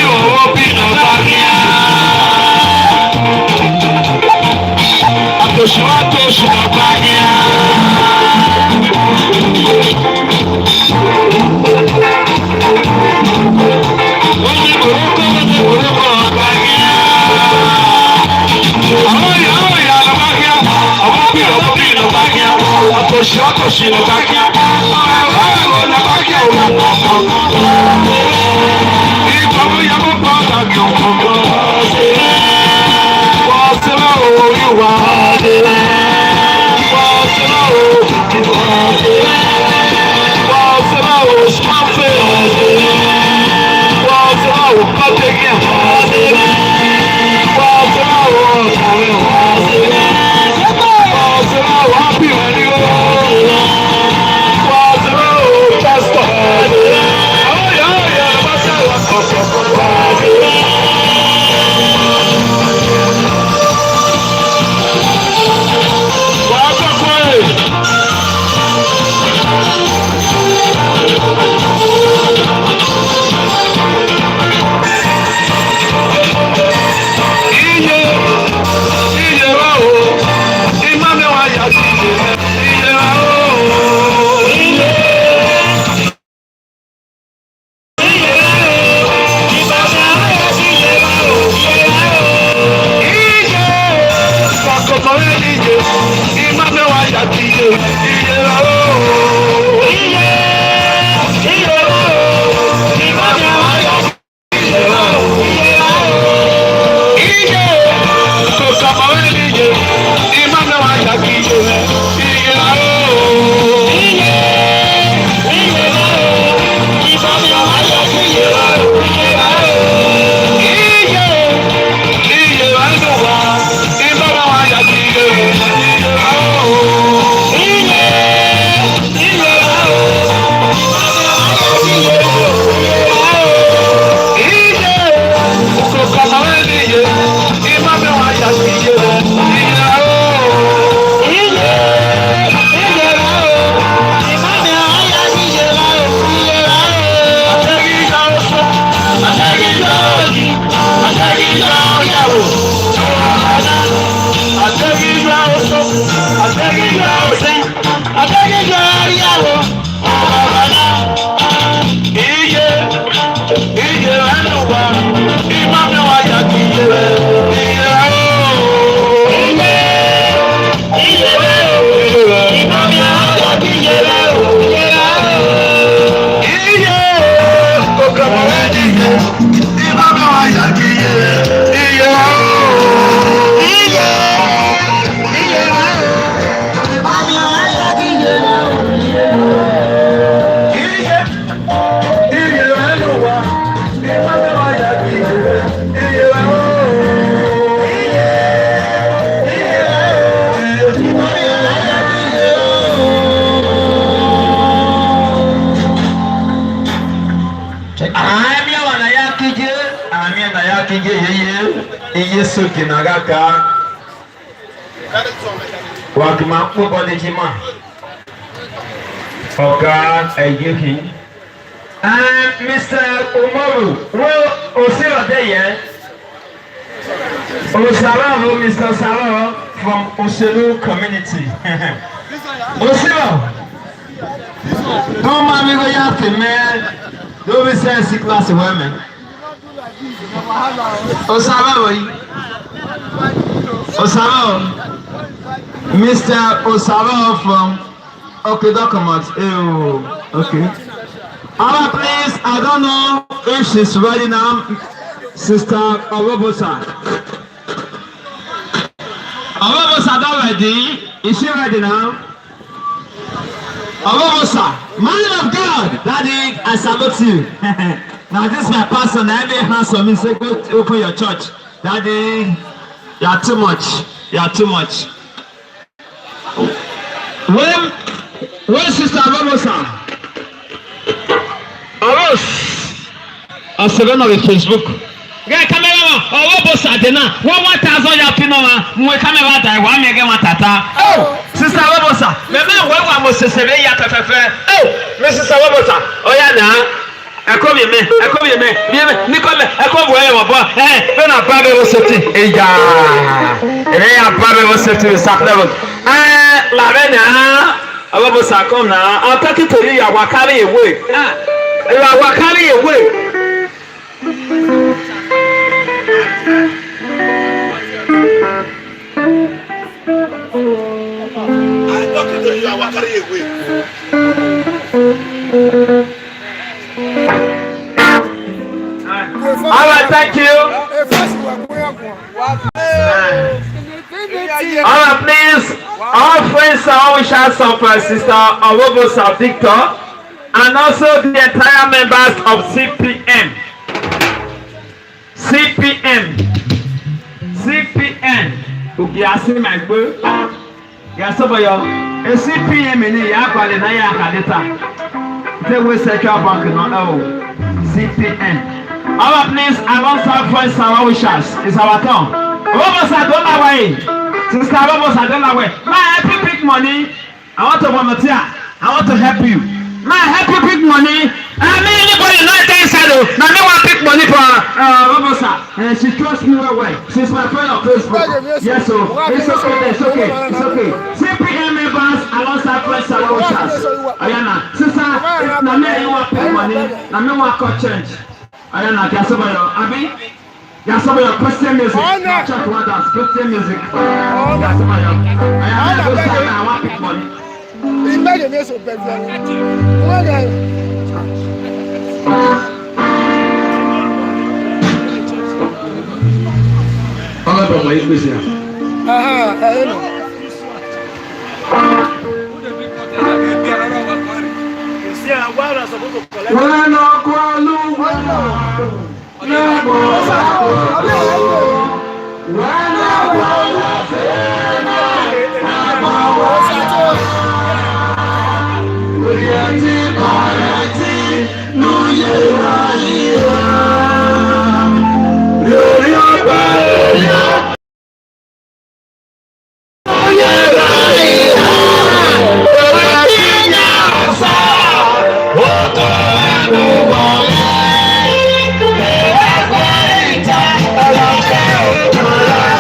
Obi, Yesu kinagaka wakima kubode jima oga eyehi Mr. Umaru well osira there Osaro Mr. Saro from Oselu community Osiro don't mind me go yafe man don't be saying sick class women Osaro Mr. Osaro from okay document okay Alright please I don't know if she's ready now Sister Orobosa not ready is she ready now Orobosa man of God Daddy I salute you now this is my pastor now every hands on me say go open your church Daddy you are too much. When Sister Orobosa Asegana with Facebook. Get camera Orobosa dena 1,000 ya pino mwe camera dai wa me ge matata. Oh, Sister Orobosa, me wa mo sesere ya fefefe. Oh, Mrs. Orobosa, oya na Ekomi me, Nikome, Ekobo e wo bo. Na babe wo seti. Eja. Ya babe wo seti saplevel. La bena, Orobosa come na. I'll take it to you, I will carry away. I will carry away. I talk to you, I will All right, thank you. All right, please. All friends are wishers of Sister Awobos of Victor, and also the entire members of CPM. CPN. Ukiasi magbo. Yasoboyo. A CPM ni yakwale na yakadeta. They will secure bank no. CPN. All right, please. Alongside friends are wishers. It's our turn. Awobos are done away. Sister Awobos are done away. My happy big money. I want to volunteer. I want to help you. My happy big money. I mean, anybody not inside. Now me want big money for Awobos. And she trusts me well. She's my friend on Facebook. Yes, so it's okay. It's okay. It's okay. CPM members alongside friends are wishers. Ayana, sister, now me you want big money. Now me want cut change. Ayana, Yasoboyo, Abi. Yasoboyo, Christian music. Church wonders, Christian music. Yasoboyo. Ayana, go say I want big money. Imagine me so better. Ọlọ́ bọ̀ wọ́n yí pèsè à. Wọ́n lọ kọ́ ló wọ́n lọ bọ̀ wọ́n lọ bọ̀ lọ́fẹ̀ẹ́ náà bọ̀ wọ́n sàtọ̀. Oyeti kọ̀rẹ́tì ló yẹ wáyé wá. Lórí ọgbà èèyàn. Ó yẹ wáyé wá. Lórí ìyá ọ̀sán. Ó tọ́ ẹnu wọlé. Ẹgbẹ́ ìjà ọlọ́kẹ́ òkú rẹ̀.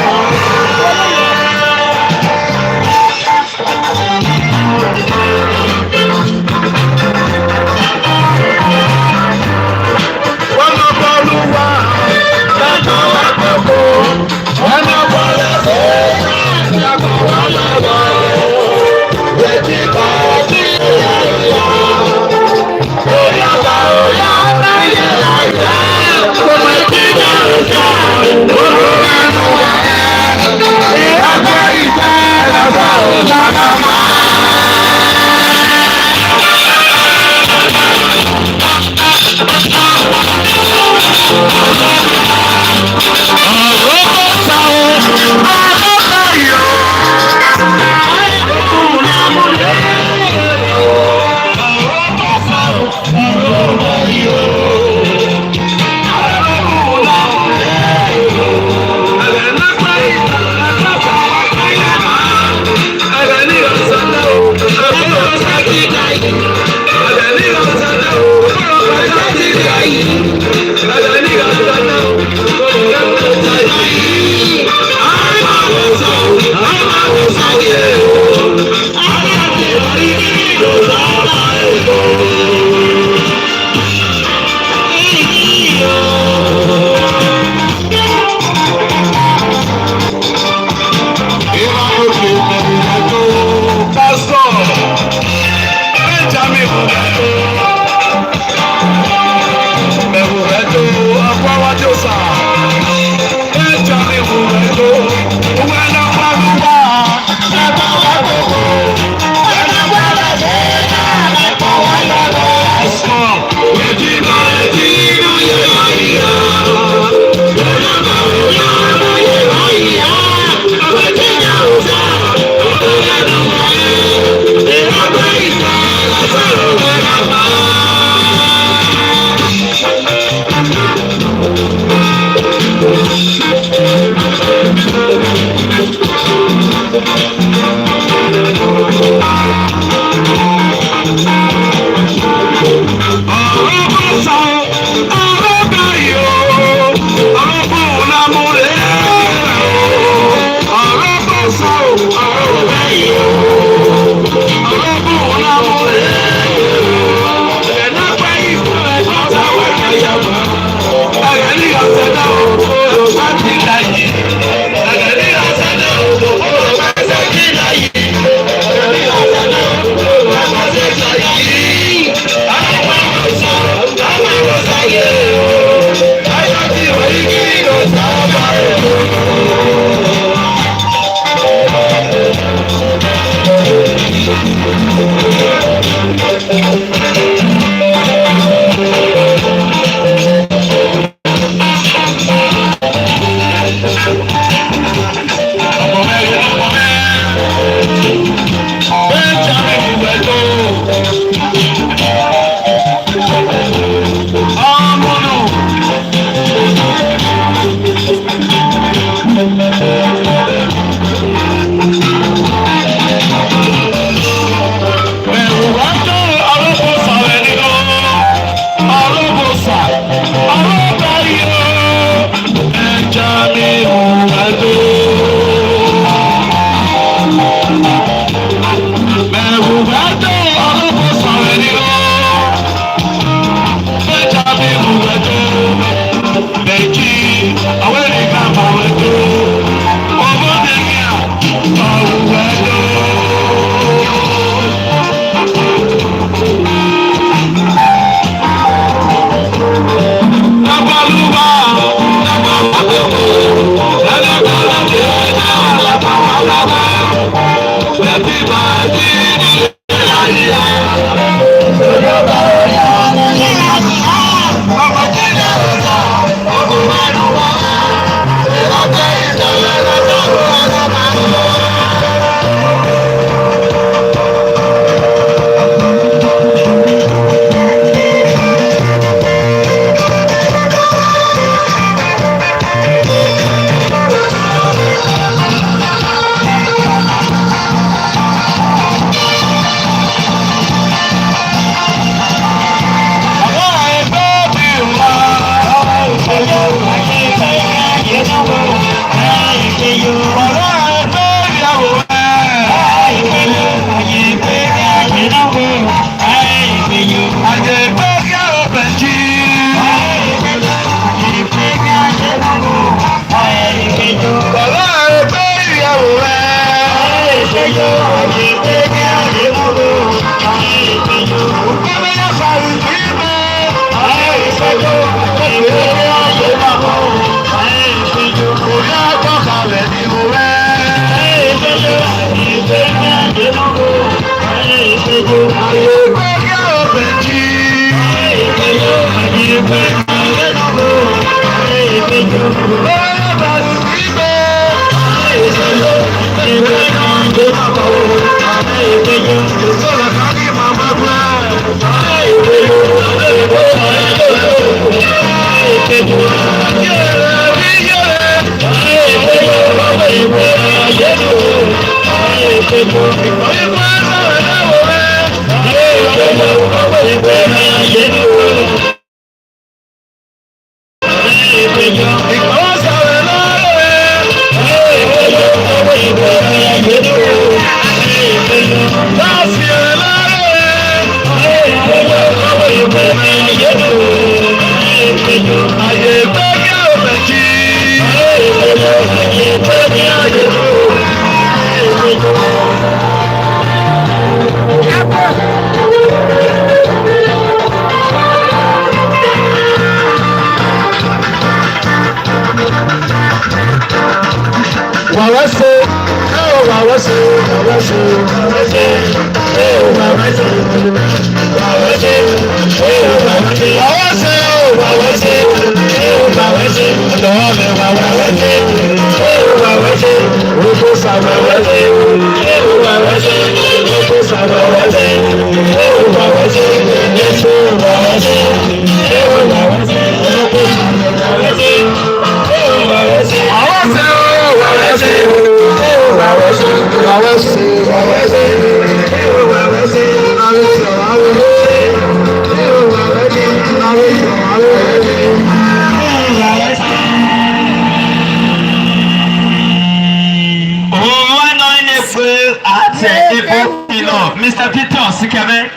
Mr. Peter Sikave.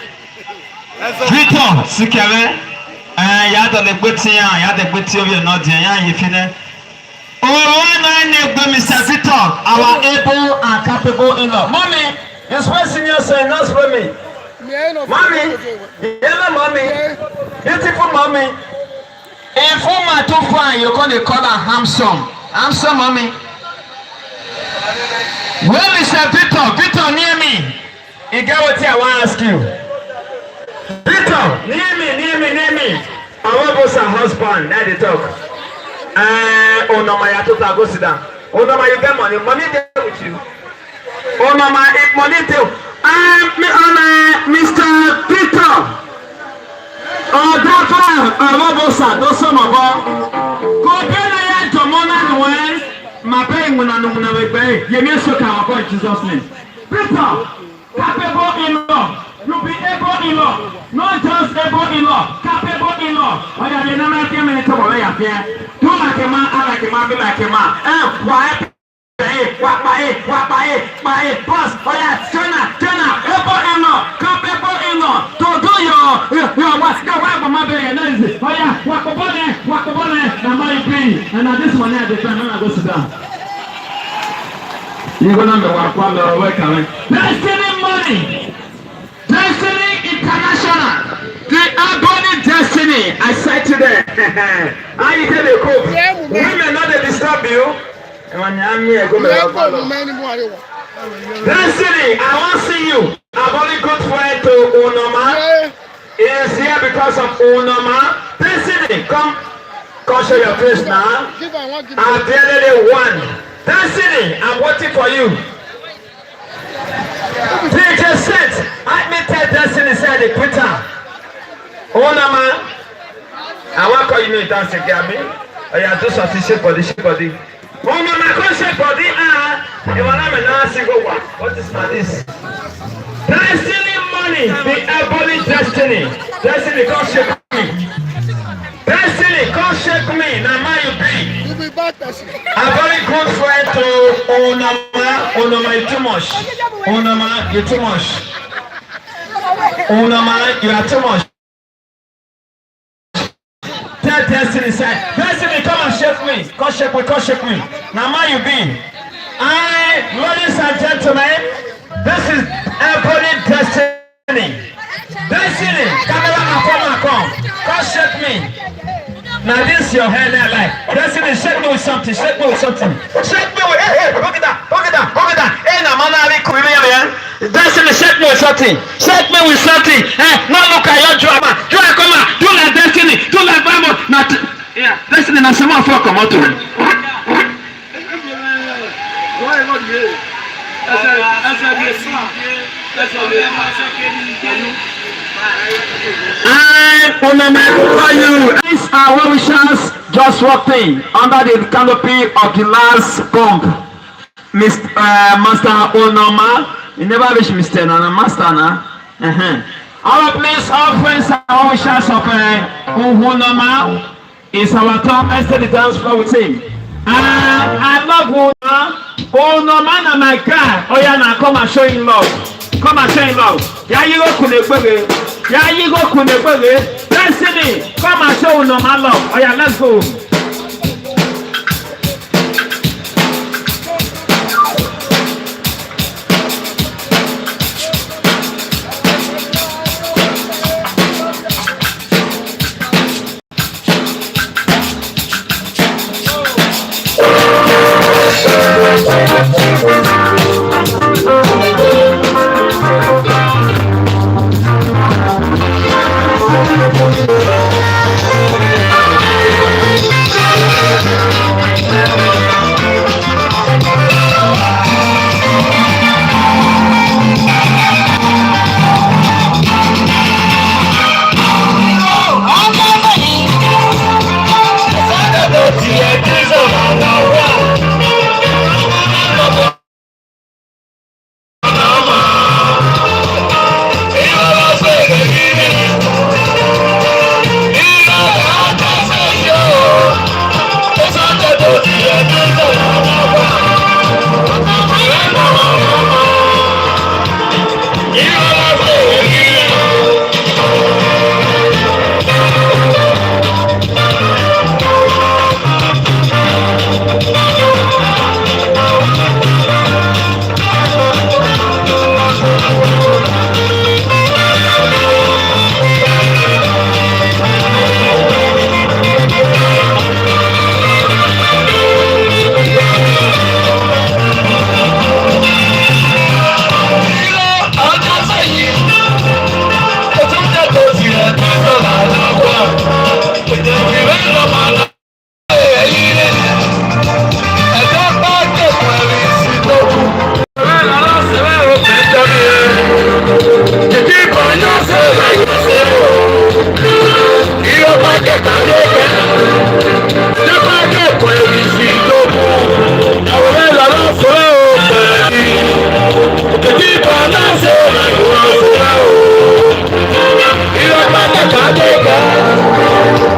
Peter Sikave. Ya da le gbetia, ya da gbetia of your not ya if you know. Oh, Mr. Peter, our able and capable in-law. Mommy, expressing yourself, not for me. Mommy, hello, mommy, beautiful mommy. If you are too fine, you're going to call her handsome. Handsome, mommy. Well, Mr. Peter, near me. You get what I want to ask you. Peter, near me. I want to say husband, now they talk. Oh no, my I told her go sit down. Oh no, my you get money there with you. Oh no, my money too. Mr. Peter. Oh, that's I want to say those some of us. Go pay na to mona when my paying when I know when I pay. You may so come upon Jesus' name. Peter. Capable in-law, you be able in-law, not just able in-law, capable in-law. Why are they not making me to worry? here. Do like a man, I like a man, be like a man. Why? Why? Boss, oh yeah, turn up, Apple in to do your wife, my baby, oh yeah, walk upon it, now my baby, and now this one here, the time I go sit down. You go number one, welcome. Destiny money, Destiny International, the abundant destiny. I said to them, how you tell the cook? Women not they disturb you. Destiny, I want to see you. I've only good friend to Unoma. He is here because of Unoma. Destiny, come show your face now. I've barely one. Destiny, I'm waiting for you. They just said, let me tell Destiny said the Twitter. Unoma, I want to call you dancing, Gabby. Oh yeah, do something, shake body. Oh no, my concept body, you want to know single one. What is this? Destiny money, the abundant destiny. Destiny, come shake me. Destiny, come shake me. Now, my you be. You be back, Destiny. A very good friend to Onoma, you too much. Onoma, you too much. Onoma, you are too much. Tell Destiny, say, Destiny, come and shake me. Come shake me. Now, my you be. Ladies and gentlemen, this is abundant destiny. Destiny, come. Come shake me. Now this is your hand there, like Destiny, shake me with something. Shake me with, hey, look at that. Hey, now man, Destiny, shake me with something. Hey, now look at your drama. Come on, do like Destiny, do like Bible. Not, yeah, Destiny, now someone for come out to him. These are well-wishers just walked in under the canopy of the last bomb. Master Onoma, you never wish Mr. Nana, Master Na. Our place, our friends, are well-wishers of Onoma. Is our top enter the dance floor with him. I love Onoma na my guy. Oh yeah, now come and show him love. Ya you go kunekwe. Destiny, come and show Onoma love. Oh yeah, let's go.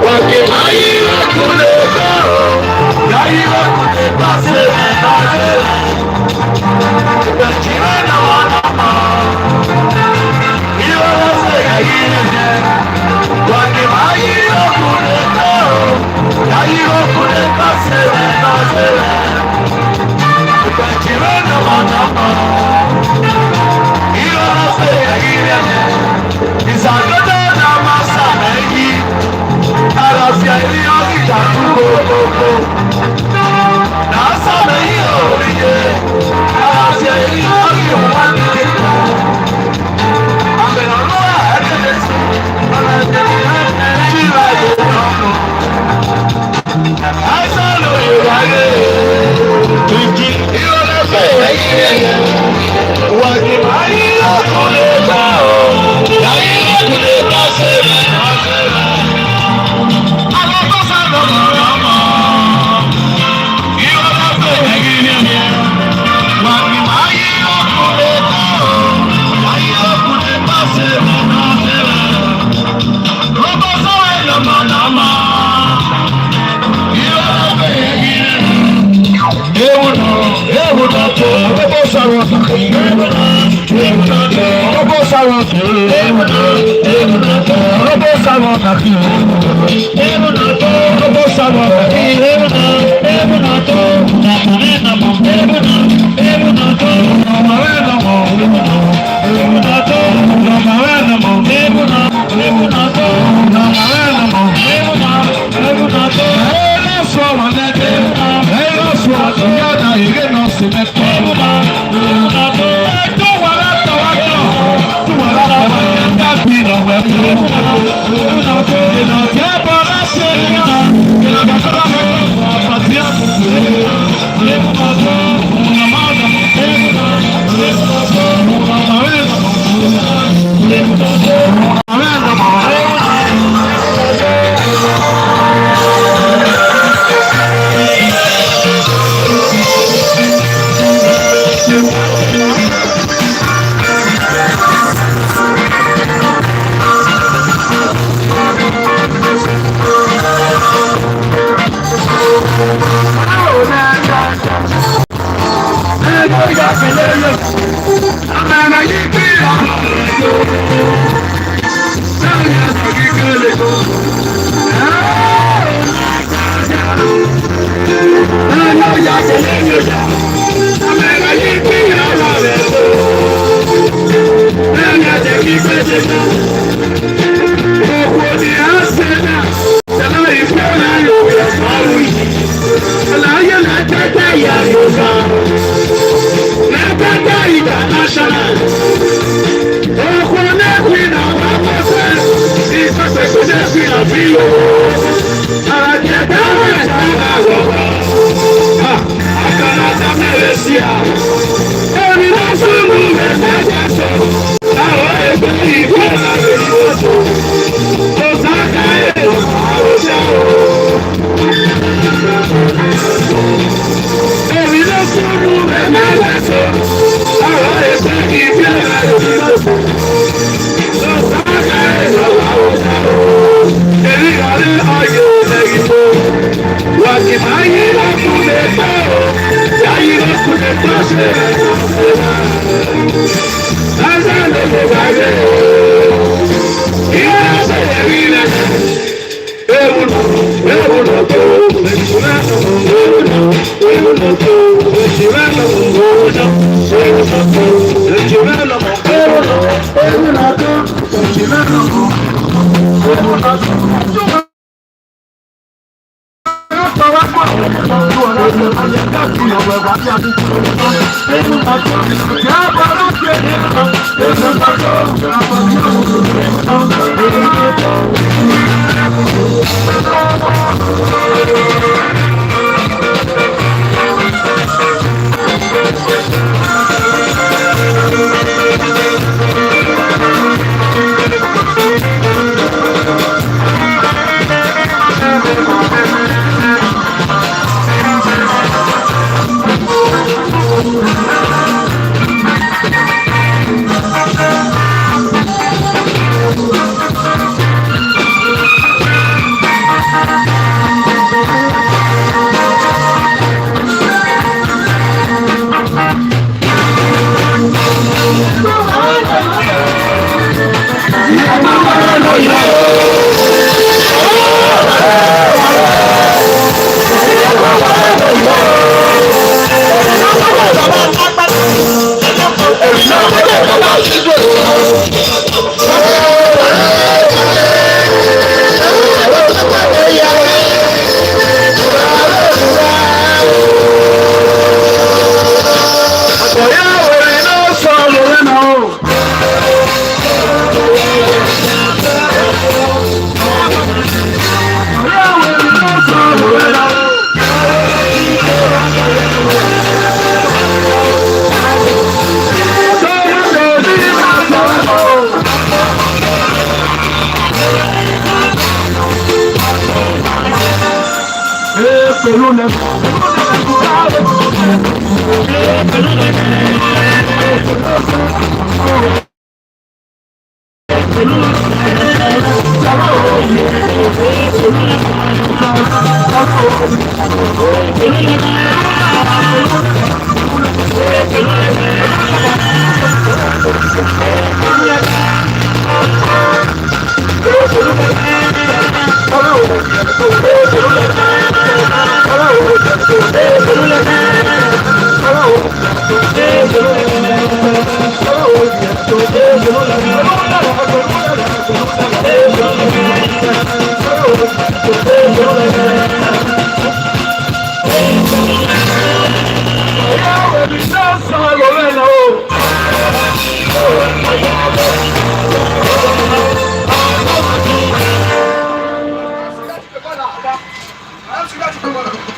Walking high.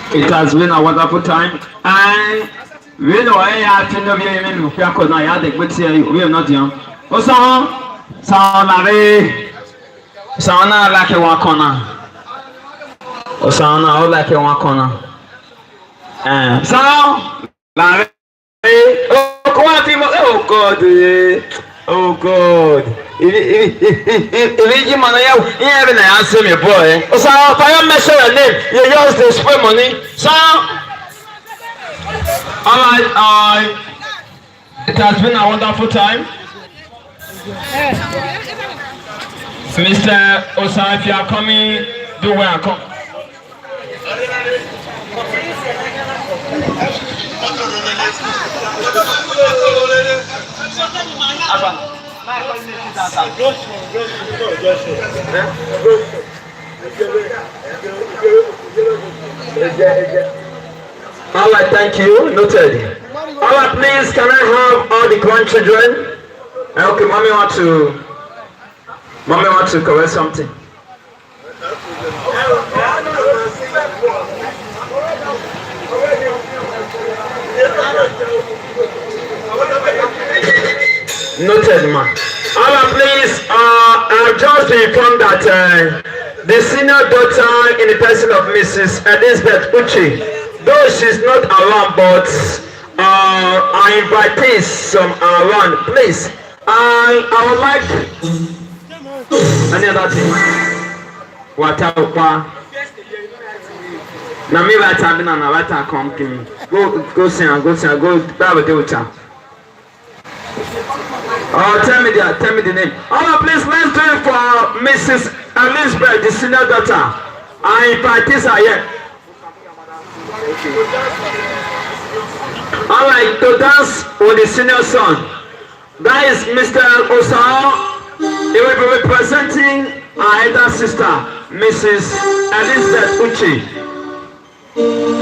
It has been a wonderful time, and we know I have to know you in because I had a good say we are not young. Also, sound like a one corner. Sound like a one corner. Sound like oh God, oh God. If you man, you even answer me, boy. So if I don't mention your name, you use the spray money. So, all right, it has been a wonderful time. Mr. Osa, if you are coming, do where I come. All right, thank you. Noted. All right, please, can I have all the grandchildren? Okay, mommy want to correct something. Noted, man. All right, please. I've just been informed that the senior daughter in the person of Mrs. Elizabeth Uche, though she's not around, but I invite some around. Please, I would like any other thing. Whatever. Now me right hand and I right hand come to me. Go sing, go grab a daughter. Oh, tell me the name. All right, please, let's do it for Mrs. Elizabeth, the senior daughter. I invite her here. All right, to dance with the senior son. That is Mr. Osao. He will be representing our elder sister, Mrs. Elizabeth Uche.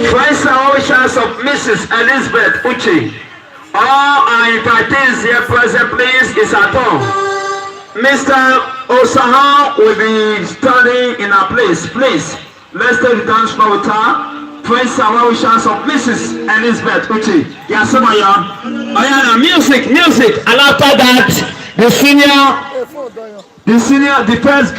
Friends and wishes of Mrs. Elizabeth Uche. All our invitees here present, please, is at home. Mr. Osaha will be standing in our place. Please, let's take the dance floor with her. Friends and wishes of Mrs. Elizabeth Uche. Yes, Samaya. Oh, music. And after that, the first